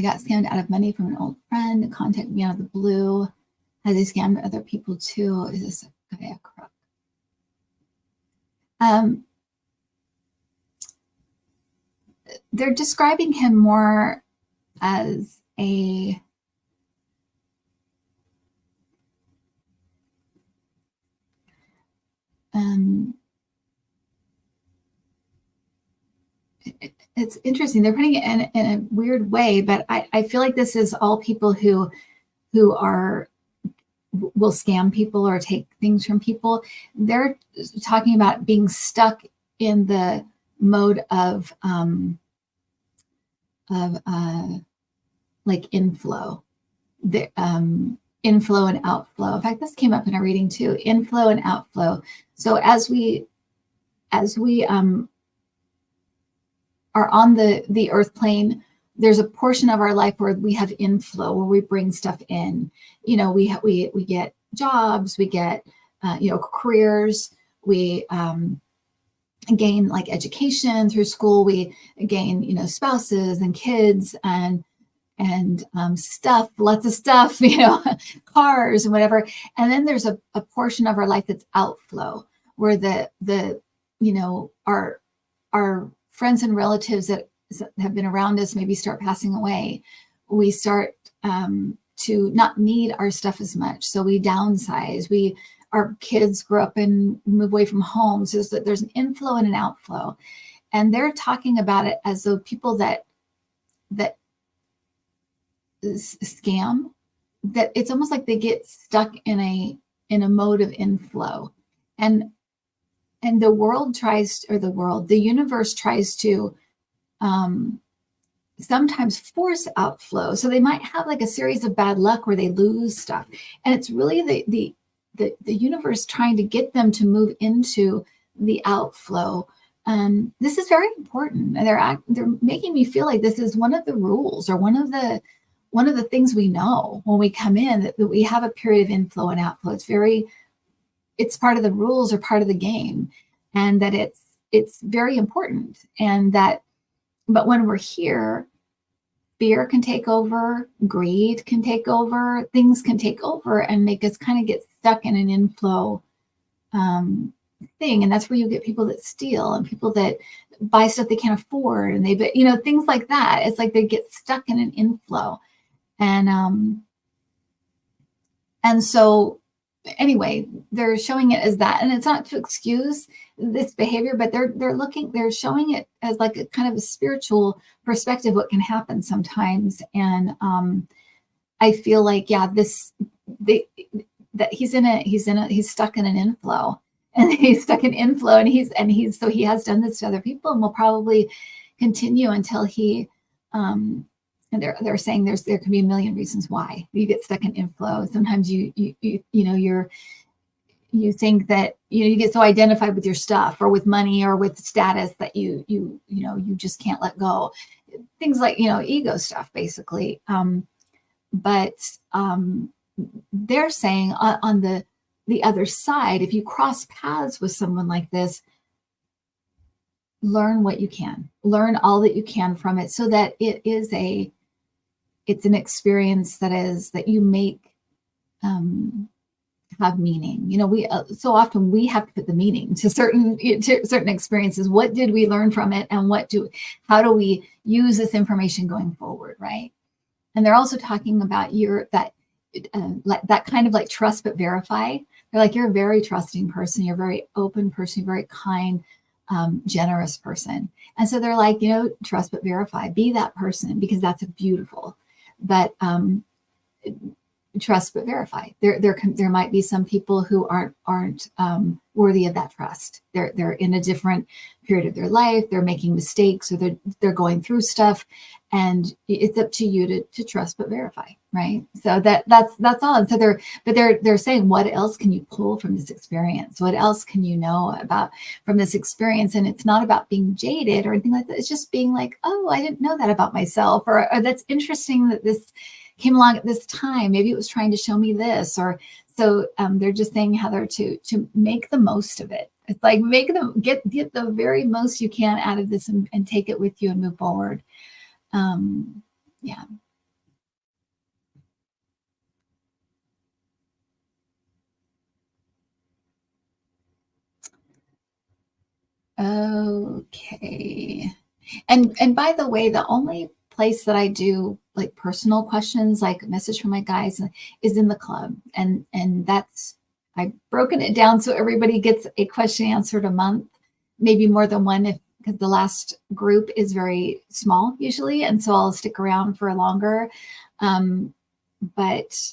got scammed out of money from an old friend, contacted me out of the blue. Has he scammed other people too? Is this guy a crook? They're describing him more as a it's interesting. They're putting it in a weird way, but I feel like this is all people who will scam people or take things from people. They're talking about being stuck in the mode of like inflow, the inflow and outflow. In fact, this came up in a reading too, inflow and outflow. So as we are on the earth plane, there's a portion of our life where we have inflow, where we bring stuff in. We get jobs, we get careers, we gain like education through school, we gain spouses and kids and stuff, lots of stuff, cars and whatever. And then there's a portion of our life that's outflow, where our friends and relatives that have been around us maybe start passing away. We start to not need our stuff as much, so we downsize. Our kids grow up and move away from home, so there's an inflow and an outflow. And they're talking about it as though people that scam, that it's almost like they get stuck in a mode of inflow, and the universe tries to sometimes force outflow. So they might have like a series of bad luck where they lose stuff, and it's really the universe trying to get them to move into the outflow. This is very important. They're making me feel like this is one of the rules, or one of the things we know when we come in, that we have a period of inflow and outflow. It's part of the rules, or part of the game, and that it's very important. But when we're here, fear can take over, greed can take over, things can take over and make us kind of get stuck in an inflow thing. And that's where you get people that steal, and people that buy stuff they can't afford, and things like that. It's like they get stuck in an inflow. And so anyway, they're showing it as that, and it's not to excuse this behavior, but they're showing it as like a kind of a spiritual perspective, what can happen sometimes. And I feel like, he's stuck in an inflow. and he's stuck in inflow, and he has done this to other people, and will probably continue until he and they're saying there can be a million reasons why you get stuck in inflow. Sometimes you think that you get so identified with your stuff or with money or with status that you just can't let go. Things like ego stuff, basically. But they're saying on the other side, if you cross paths with someone like this, learn what you can, learn all that you can from it, so that it's an experience that you make have meaning. We so often we have to put the meaning to certain experiences. What did we learn from it, and how do we use this information going forward, right? And they're also talking about that kind of like trust but verify. They're like, you're a very trusting person, you're a very open person, you're very kind, generous person. And so they're like, trust but verify, be that person, because that's beautiful. But trust but verify. There might be some people who aren't worthy of that trust. They're in a different period of their life. They're making mistakes, or they're going through stuff, and it's up to you to trust but verify, right? So that's all. And so they're saying, what else can you pull from this experience? What else can you know about from this experience? And it's not about being jaded or anything like that. It's just being like, oh, I didn't know that about myself, or that's interesting that this came along at this time. Maybe it was trying to show me this. Or so they're just saying, Heather, to make the most of it. It's like get the very most you can out of this, and take it with you and move forward. Yeah. Okay. And by the way, the only place that I do like personal questions, like message from my guys, is in the club. And that's, I've broken it down so everybody gets a question answered a month, maybe more than one, because the last group is very small usually. And so I'll stick around for longer. But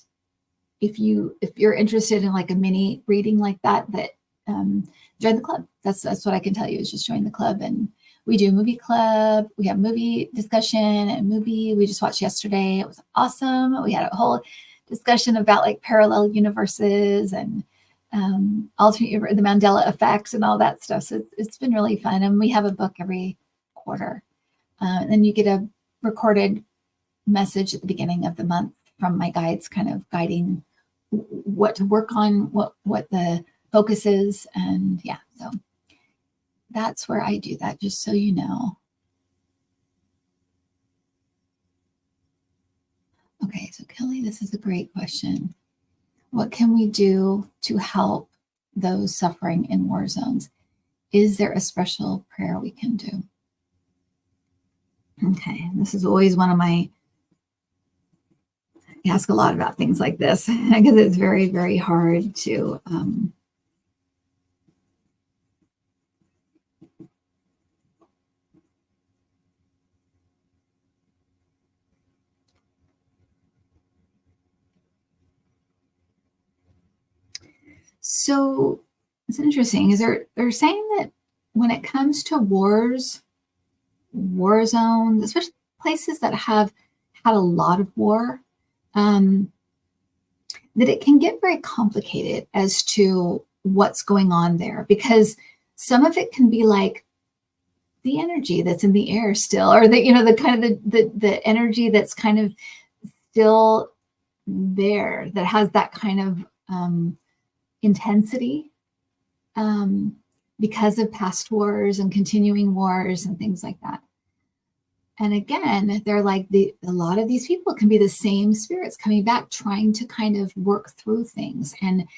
if you're interested in like a mini reading like that, join the club. That's what I can tell you, is just join the club. And we do movie club. We have movie discussion and movie we just watched yesterday. It was awesome. We had a whole discussion about like parallel universes and alternate, the Mandela effects and all that stuff. So it's been really fun. And we have a book every quarter. And then you get a recorded message at the beginning of the month from my guides, kind of guiding what to work on, what the focus is. And yeah, so that's where I do that, just so you know. Okay, so Kelly, this is a great question. What can we do to help those suffering in war zones? Is there a special prayer we can do? Okay, this is always one of my, I ask a lot about things like this because it's very, very hard to so it's interesting. They're saying that when it comes to wars, war zones, especially places that have had a lot of war, that it can get very complicated as to what's going on there, because some of it can be like the energy that's in the air still, or the kind of the energy that's kind of still there, that has that kind of intensity because of past wars and continuing wars and things like that. And again, they're like a lot of these people can be the same spirits coming back, trying to kind of work through things. And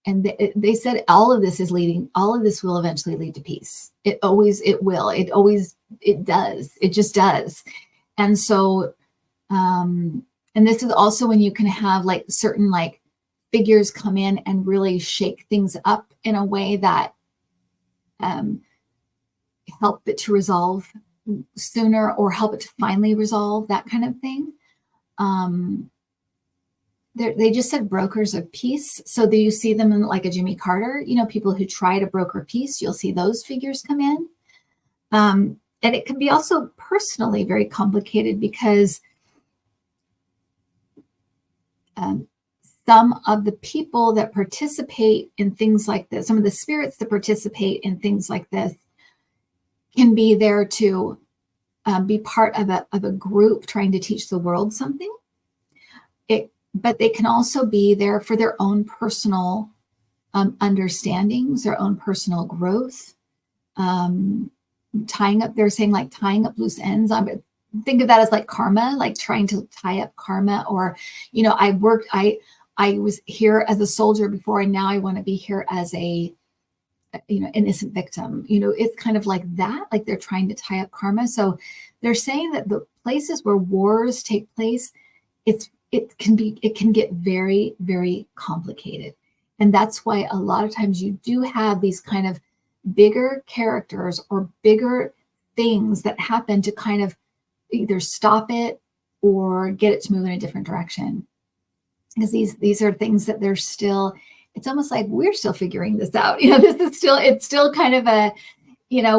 they said all of this will eventually lead to peace. It does. It just does. And so, and this is also when you can have like certain like figures come in and really shake things up in a way that help it to resolve sooner, or help it to finally resolve, that kind of thing. they just said brokers of peace. So do you see them in like a Jimmy Carter, people who try to broker peace, you'll see those figures come in. And it can be also personally very complicated because some of the people that participate in things like this, some of the spirits that participate in things like this can be there to be part of a group trying to teach the world something. But they can also be there for their own personal understandings, their own personal growth, they're saying like tying up loose ends. Think of that as like karma, like trying to tie up karma. Or, I was here as a soldier before, and now I want to be here as a, innocent victim. It's kind of like that, like they're trying to tie up karma. So they're saying that the places where wars take place, it can get very, very complicated. And that's why a lot of times you do have these kind of bigger characters or bigger things that happen to kind of either stop it or get it to move in a different direction. Because these are things that they're still, it's almost like we're still figuring this out. It's still kind of a,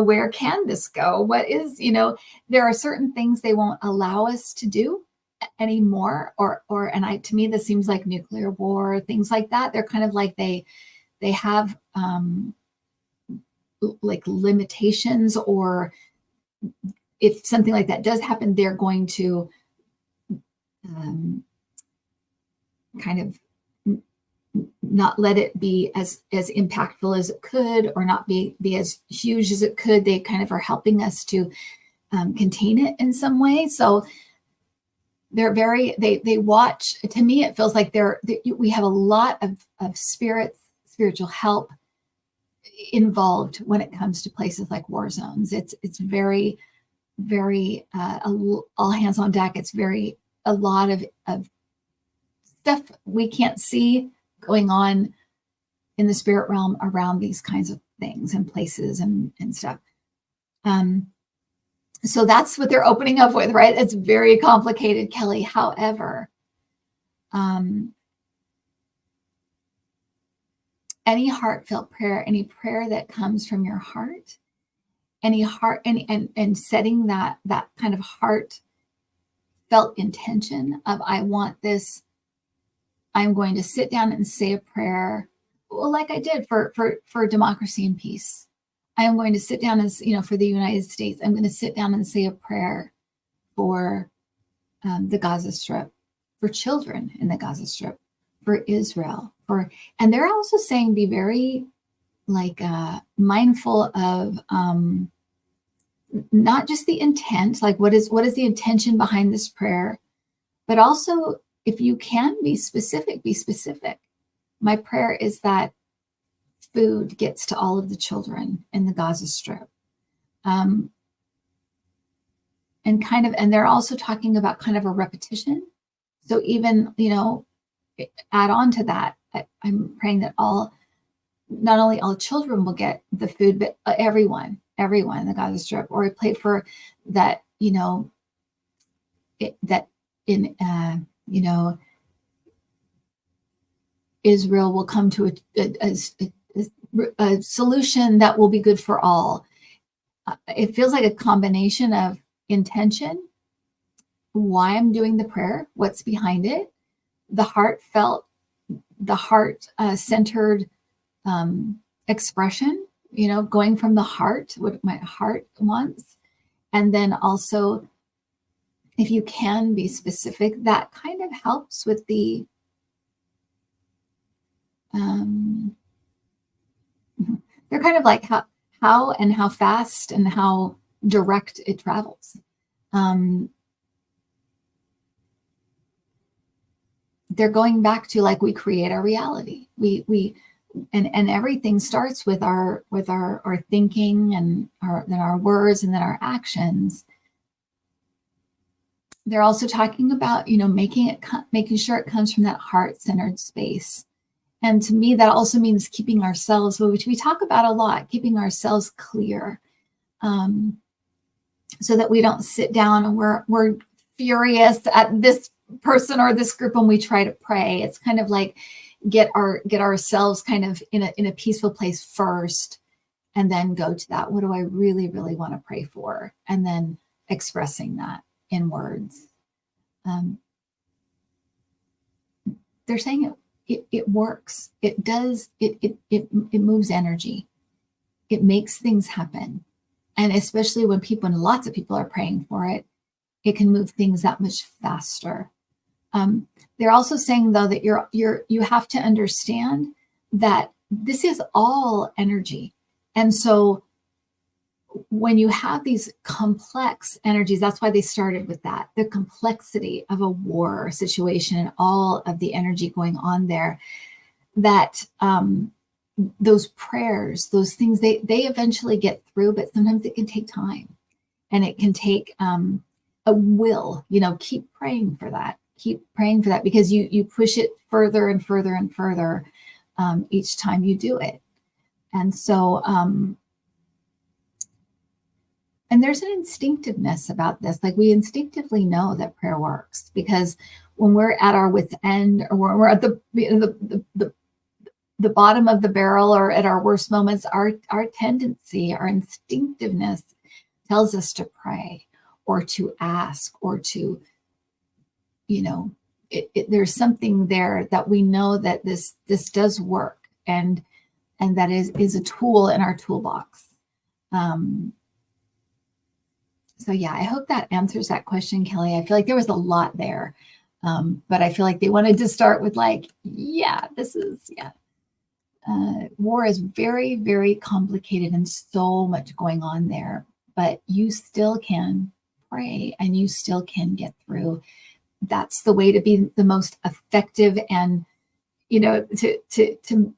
where can this go? What is, there are certain things they won't allow us to do anymore, to me, this seems like nuclear war, things like that. They're kind of like they have like limitations, or if something like that does happen, they're going to kind of not let it be as impactful as it could, or not be as huge as it could. They kind of are helping us to contain it in some way. So they're they watch. To me, it feels like we have a lot of spiritual help involved when it comes to places like war zones. It's very, very all hands on deck. It's a lot of stuff we can't see going on in the spirit realm around these kinds of things and places and stuff. So that's what they're opening up with, right? It's very complicated, Kelly. However, any heartfelt prayer, any prayer that comes from your heart, any heart and setting that kind of heartfelt intention of, I want this, I'm going to sit down and say a prayer, well, like I did for democracy and peace. I am going to sit down and, for the United States, I'm going to sit down and say a prayer for the Gaza Strip, for children in the Gaza Strip, for Israel, and they're also saying be very mindful of not just the intent, like what is the intention behind this prayer, but also if you can be specific, be specific. My prayer is that food gets to all of the children in the Gaza Strip. And they're also talking about kind of a repetition. So even, add on to that, I'm praying that not only all children will get the food, but everyone in the Gaza Strip. Or I pray for that, that in, Israel will come to a solution that will be good for all. It feels like a combination of intention, why I'm doing the prayer, what's behind it, the heartfelt, the heart-centered expression, going from the heart, what my heart wants. And then also, if you can be specific, that kind of helps with the they're kind of like how and how fast and how direct it travels. They're going back to like we create our reality. And everything starts with our thinking and then our words and then our actions. They're also talking about making sure it comes from that heart-centered space. And to me, that also means keeping ourselves, which we talk about a lot, keeping ourselves clear, so that we don't sit down and we're furious at this person or this group when we try to pray. It's kind of like get ourselves kind of in a peaceful place first, and then go to that. What do I really, really want to pray for? And then expressing that in words. They're saying it works. It does. It moves energy. It makes things happen. And especially when lots of people are praying for it, it can move things that much faster. They're also saying, though, that you have to understand that this is all energy. And so when you have these complex energies, that's why they started with that, the complexity of a war situation and all of the energy going on there, that those prayers, those things, they eventually get through, but sometimes it can take time, and it can take a will, keep praying for that. Keep praying for that, because you push it further and further and further each time you do it. And so, and there's an instinctiveness about this. Like, we instinctively know that prayer works, because when we're at our wit's end, or when we're at the bottom of the barrel, or at our worst moments, our tendency, our instinctiveness tells us to pray or to ask or to, there's something there that we know that this does work, and that is a tool in our toolbox. So yeah, I hope that answers that question, Kelly. I feel like there was a lot there, but I feel like they wanted to start with war is very, very complicated and so much going on there, but you still can pray and you still can get through. That's the way to be the most effective, and to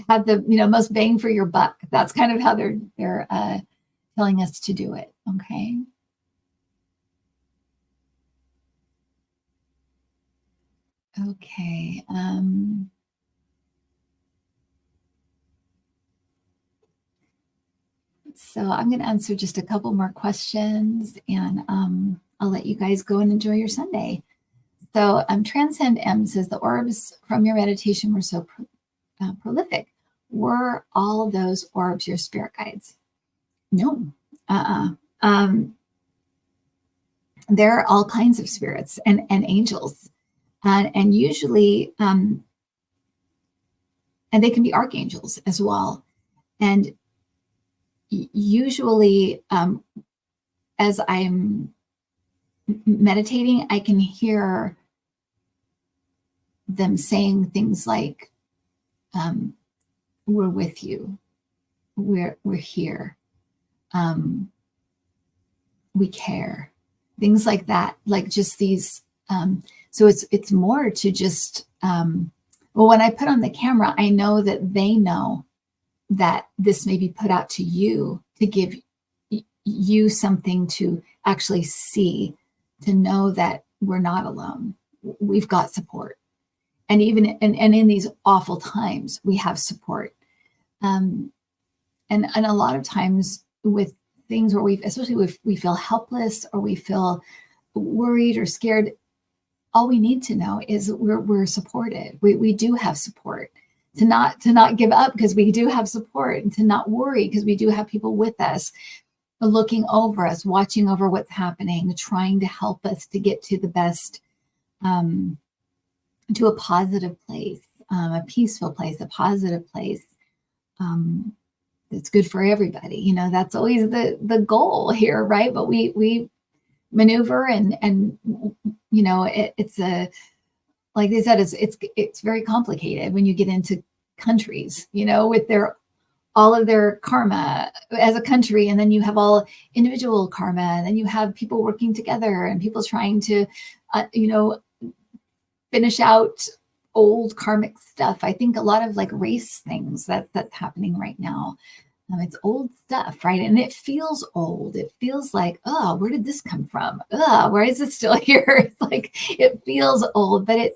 have the most bang for your buck. That's kind of how they're telling us to do it. Okay. Okay. So I'm going to answer just a couple more questions, and I'll let you guys go and enjoy your Sunday. So Transcend M says, the orbs from your meditation were so prolific. Were all those orbs your spirit guides? No. There are all kinds of spirits and angels, and usually, and they can be archangels as well. And usually, as I'm meditating, I can hear them saying things like, we're with you, we're here, we care, things like that, like just these. So it's more to just, when I put on the camera, I know that they know that this may be put out to you to give you something to actually see, to know that we're not alone. We've got support. And even in these awful times, we have support. And a lot of times with things where especially if we feel helpless or we feel worried or scared, all we need to know is we're supported. We do have support. To not give up, because we do have support, and to not worry, because we do have people with us, looking over us, watching over what's happening, trying to help us to get to the best, to a positive place, a peaceful place, a positive place, that's good for everybody. That's always the goal here, right? But we maneuver, and it's a, like they said, it's very complicated when you get into countries, with all of their karma as a country, and then you have all individual karma, and then you have people working together and people trying to, finish out old karmic stuff. I think a lot of like race things that's happening right now. It's old stuff, right? And it feels old. It feels like, oh, where did this come from? Why is it still here? It's like, it feels old, but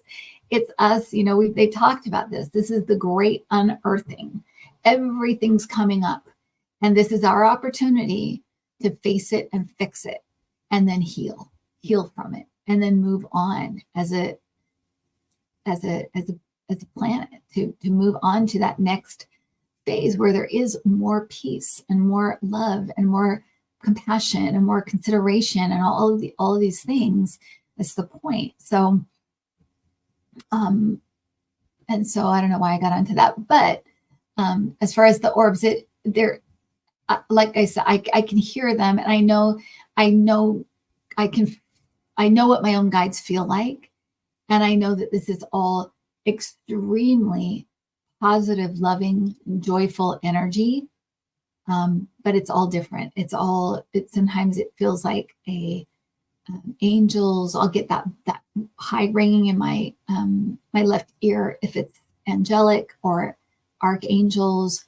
it's us. They talked about this. This is the great unearthing. Everything's coming up, and this is our opportunity to face it and fix it, and then heal from it, and then move on as a planet to move on to that next phase where there is more peace and more love and more compassion and more consideration and all of these things. That's the point. So and so I don't know why I got onto that, but as far as the orbs, they're like I said, I can hear them, and I know what my own guides feel like, and I know that this is all extremely positive, loving, joyful energy. But it's all different. Sometimes it feels like angels. I'll get that high ringing in my my left ear if it's angelic or archangels.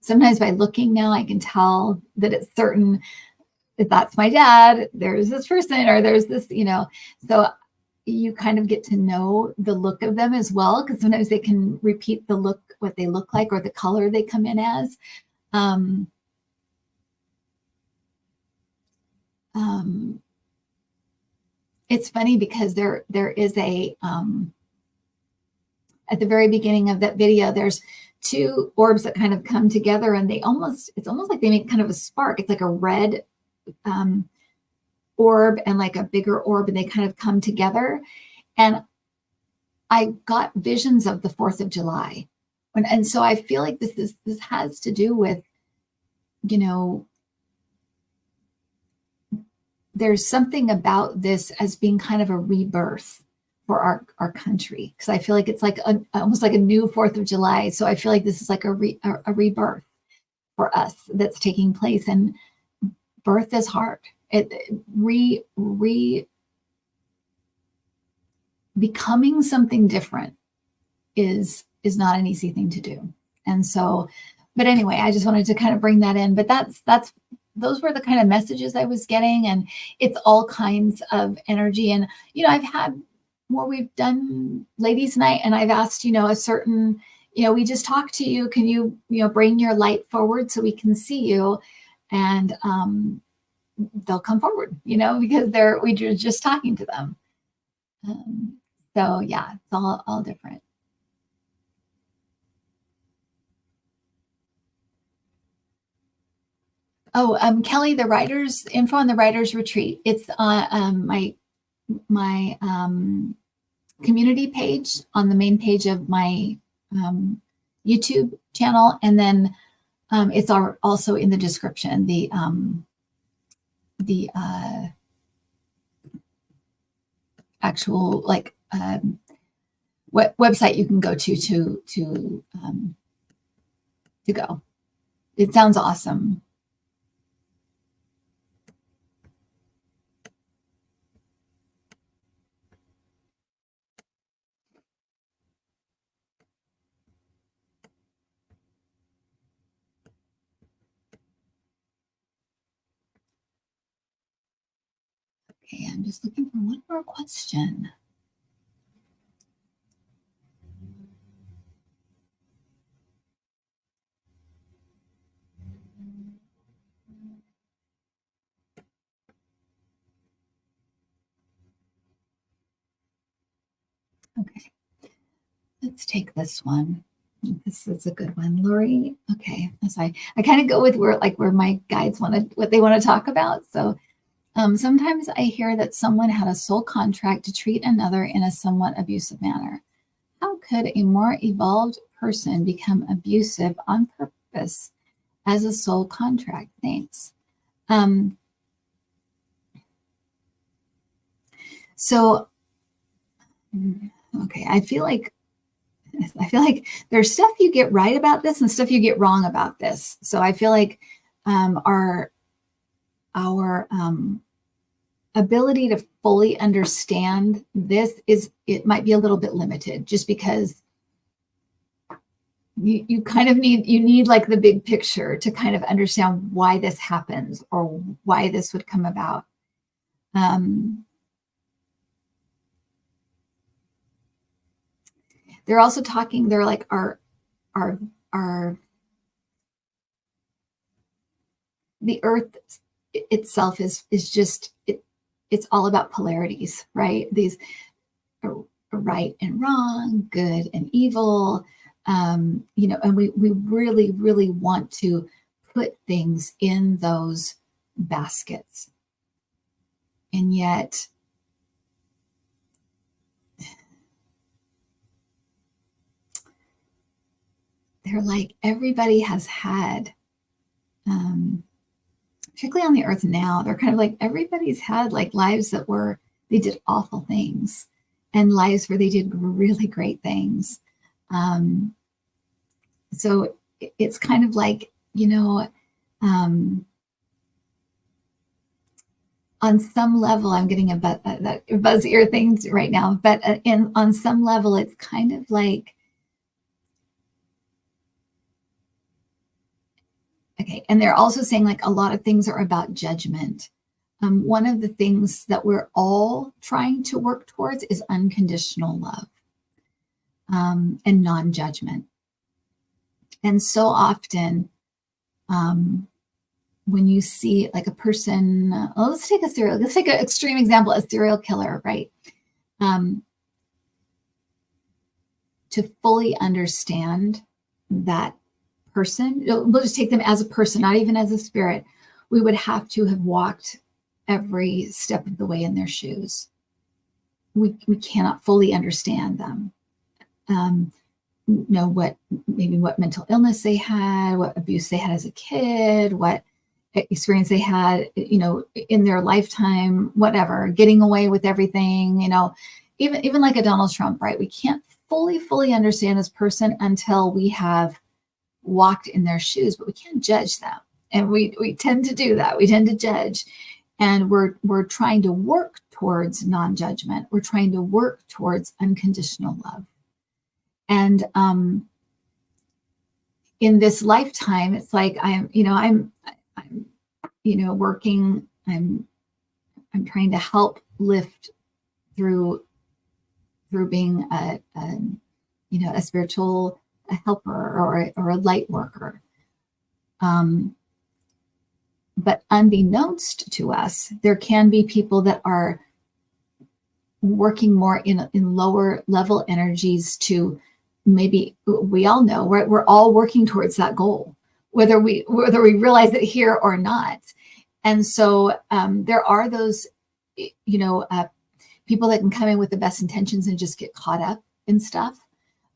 Sometimes by looking now, I can tell that it's certain, if that's my dad, there's this person, or there's this, so you kind of get to know the look of them as well, because sometimes they can repeat the look, what they look like, or the color they come in as. It's funny because there is a at the very beginning of that video, there's two orbs that kind of come together, and it's almost like they make kind of a spark. It's like a red orb and like a bigger orb, and they kind of come together. And I got visions of the 4th of July. And so I feel like this has to do with, there's something about this as being kind of a rebirth for our country, because I feel like it's like almost like a new 4th of July. So I feel like this is like a rebirth for us that's taking place, and birth is hard. Becoming something different is not an easy thing to do. And so, but anyway, I just wanted to kind of bring that in. But those were the kind of messages I was getting, and it's all kinds of energy. And I've had more. We've done ladies' night, and I've asked a certain, we just talk to you. Can you bring your light forward so we can see you? And they'll come forward, because we're just talking to them. So yeah, it's all different. Oh, Kelly, the writers info on the writers retreat. It's on my community page, on the main page of my YouTube channel, and then it's also in the description. The actual website you can go to go. It sounds awesome. Okay, I'm just looking for one more question. Okay, let's take this one. This is a good one, Lori. Okay, I kind of go with where my guides what they want to talk about. So sometimes I hear that someone had a soul contract to treat another in a somewhat abusive manner. How could a more evolved person become abusive on purpose as a soul contract? Thanks. So, okay, I feel like there's stuff you get right about this and stuff you get wrong about this. So I feel like our ability to fully understand this it might be a little bit limited, just because you kind of need like the big picture to kind of understand why this happens or why this would come about. They're also talking, they're like our the earth itself is just it's all about polarities, right? These right and wrong, good and evil, and we really, really want to put things in those baskets. And yet, they're like, everybody has had, particularly on the earth now, they're kind of like, everybody's had like lives that they did awful things and lives where they did really great things. So it's kind of like, on some level, I'm getting a buzz ear thing right now, but on some level, it's kind of like, okay. And they're also saying like a lot of things are about judgment. One of the things that we're all trying to work towards is unconditional love, and non-judgment. And so often, when you see like a person, let's take an extreme example, a serial killer, right? To fully understand that person, we'll just take them as a person, not even as a spirit, we would have to have walked every step of the way in their shoes. We cannot fully understand them. Know what mental illness they had, what abuse they had as a kid, what experience they had, in their lifetime, whatever, getting away with everything, even like a Donald Trump, right? We can't fully understand this person until we have walked in their shoes, but we can't judge them. And we tend to do that. We tend to judge. And we're trying to work towards non-judgment. We're trying to work towards unconditional love. And in this lifetime, it's like I'm working. I'm trying to help lift through being a spiritual helper or a light worker. But unbeknownst to us, there can be people that are working more in lower level energies to, maybe we all know we're all working towards that goal, whether we realize it here or not. And so there are those, people that can come in with the best intentions and just get caught up in stuff.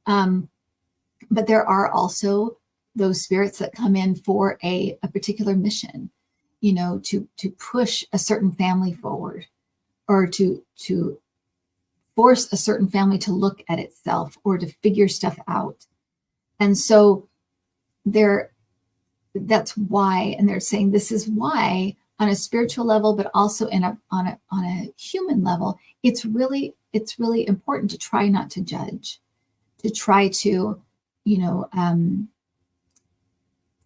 But there are also those spirits that come in for a particular mission, to push a certain family forward, or to force a certain family to look at itself or to figure stuff out. And so that's why, and they're saying this is why on a spiritual level, but also on a human level, it's really important to try not to judge, to try to,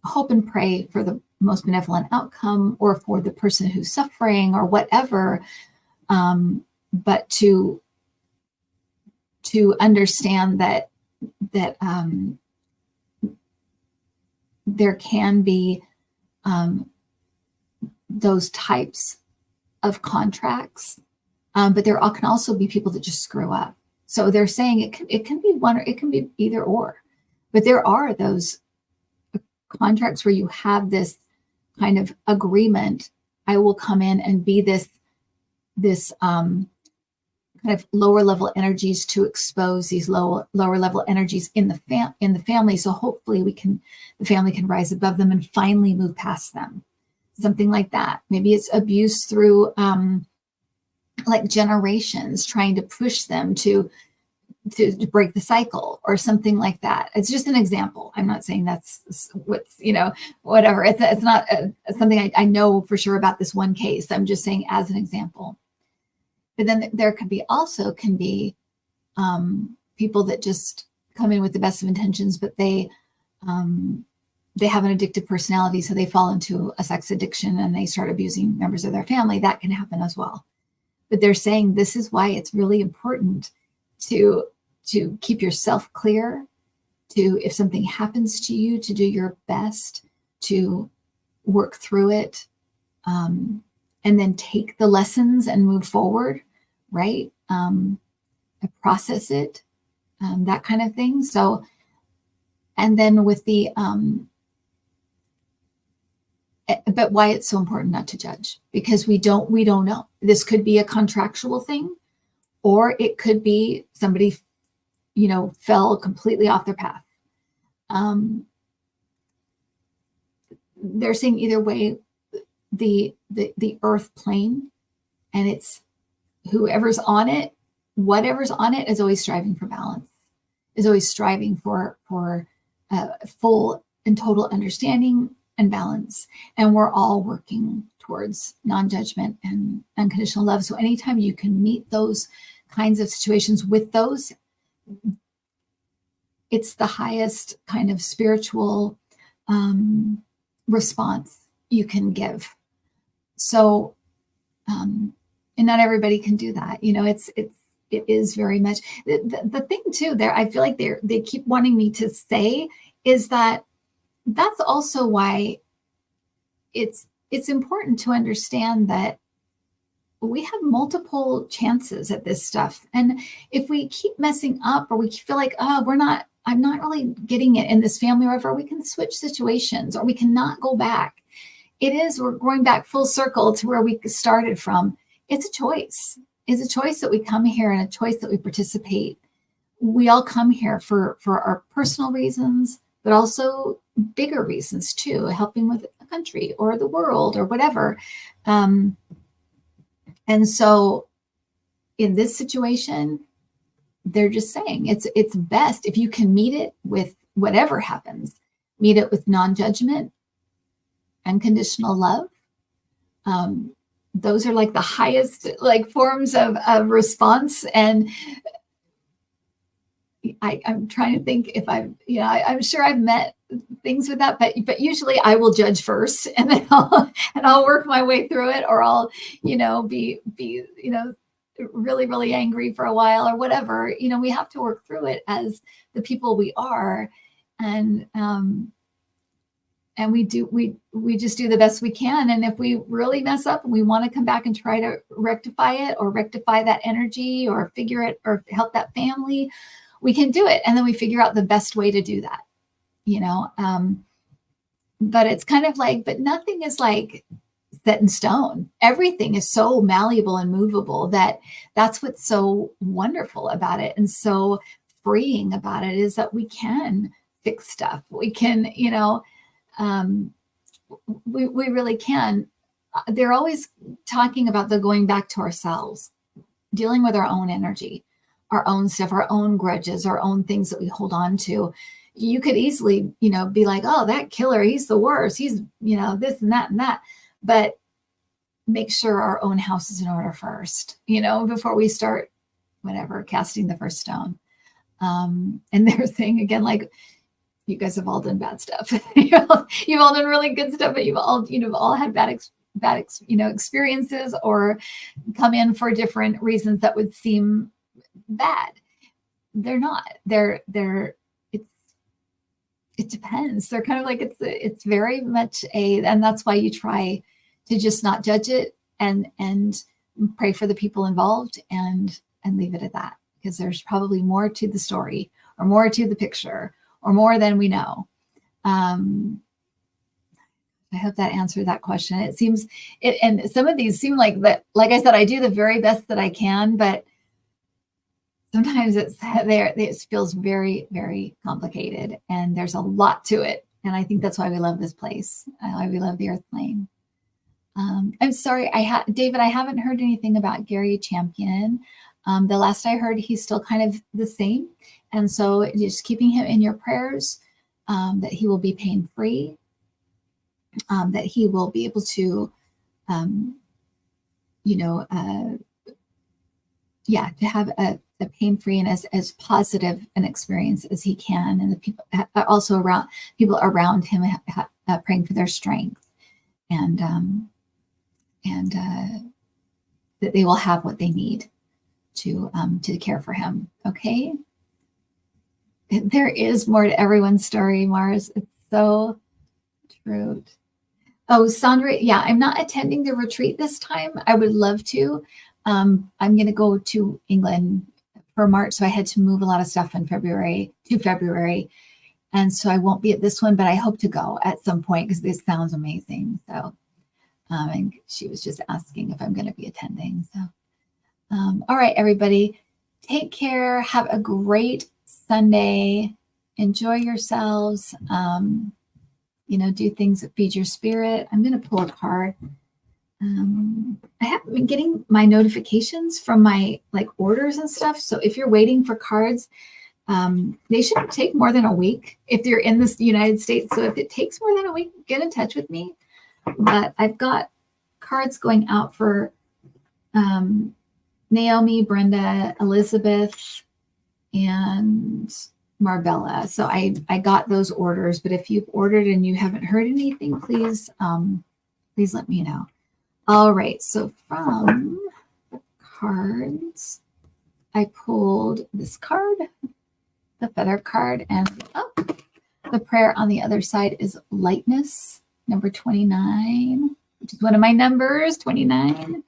hope and pray for the most benevolent outcome, or for the person who's suffering or whatever. But to understand that there can be those types of contracts, but there can also be people that just screw up. So they're saying it can be one, or it can be either or. But there are those contracts where you have this kind of agreement. I will come in and be this kind of lower level energies to expose these lower level energies in the family. So hopefully the family can rise above them and finally move past them. Something like that. Maybe it's abuse through like generations, trying to push them to break the cycle or something like that. It's just an example. I'm not saying that's what's, whatever. It's not something I know for sure about this one case. I'm just saying as an example. But then there can be people that just come in with the best of intentions, but they have an addictive personality, so they fall into a sex addiction and they start abusing members of their family. That can happen as well. But they're saying this is why it's really important to keep yourself clear, to, if something happens to you, to do your best to work through it, and then take the lessons and move forward, right? Process it, that kind of thing. So, and then with the, but why it's so important not to judge, because we don't know. This could be a contractual thing, or it could be somebody, fell completely off their path. They're saying either way, the earth plane, and it's whoever's on it, whatever's on it, is always striving for balance, is always striving for full and total understanding and balance. And we're all working towards non-judgment and unconditional love. So anytime you can meet those kinds of situations with those, it's the highest kind of spiritual response you can give. So, and not everybody can do that. It is very much the thing too there. I feel like they keep wanting me to say is that that's also why it's important to understand that we have multiple chances at this stuff. And if we keep messing up, or we feel like, oh, I'm not really getting it in this family or whatever, we can switch situations, or we cannot go back. We're going back full circle to where we started from. It's a choice. It's a choice that we come here, and a choice that we participate. We all come here for our personal reasons, but also bigger reasons too, helping with a country or the world or whatever. And so in this situation, they're just saying it's best if you can meet it with whatever happens, meet it with non-judgment, unconditional love. Those are like the highest forms of response. And I'm trying to think if I'm sure I've met things with that, but usually I will judge first, and then I'll work my way through it, or I'll, be really, really angry for a while or whatever. We have to work through it as the people we are. And we just do the best we can. And if we really mess up and we want to come back and try to rectify it, or rectify that energy, or figure it, or help that family, we can do it. And then we figure out the best way to do that, but it's kind of but nothing is set in stone. Everything is so malleable and movable that's what's so wonderful about it, and so freeing about it, is that we can fix stuff. We can, we really can. They're always talking about the going back to ourselves, dealing with our own energy, our own stuff, our own grudges, our own things that we hold on to. You could easily, be like, oh, that killer, he's the worst. He's, this and that and that. But make sure our own house is in order first, before we start casting the first stone. And they're saying again, you guys have all done bad stuff. You've all done really good stuff, but you've all had bad experiences, or come in for different reasons that would seem bad. They're not. It depends. They're kind of it's very much and that's why you try to just not judge it, and pray for the people involved, and leave it at that, because there's probably more to the story, or more to the picture, or more than we know. I hope that answered that question. It seems and some of these seem like that, like I said, I do the very best that I can, but sometimes it feels very, very complicated, and there's a lot to it. And I think that's why we love this place. Why we love the Earth Plane. I'm sorry, David, I haven't heard anything about Gary Champion. The last I heard, he's still kind of the same. And so just keeping him in your prayers, that he will be pain-free, that he will be able to, to have a pain-free and as positive an experience as he can. And the people also around him praying for their strength, and that they will have what they need to care for him. Okay. There is more to everyone's story, Mars. It's so true. Oh, Sandra, yeah, I'm not attending the retreat this time. I would love to. I'm going to go to England for March, so I had to move a lot of stuff in February to February. And so I won't be at this one, but I hope to go at some point because this sounds amazing. So, and she was just asking if I'm going to be attending. So, all right, everybody, take care. Have a great Sunday. Enjoy yourselves. Do things that feed your spirit. I'm going to pull a card. I haven't been getting my notifications from my orders and stuff. So if you're waiting for cards, they shouldn't take more than a week if you're in the United States. So if it takes more than a week, get in touch with me. But I've got cards going out for Naomi, Brenda, Elizabeth, and Marbella. So I got those orders, but if you've ordered and you haven't heard anything, please let me know. All right, so from the cards, I pulled this card, the feather card, and the prayer on the other side is lightness, number 29, which is one of my numbers, 29.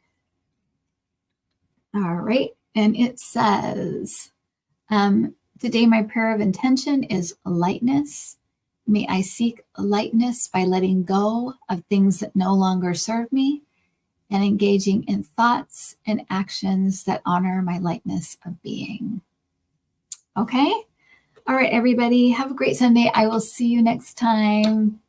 All right, and it says, today my prayer of intention is lightness. May I seek lightness by letting go of things that no longer serve me and engaging in thoughts and actions that honor my lightness of being. Okay? All right, everybody, have a great Sunday. I will see you next time.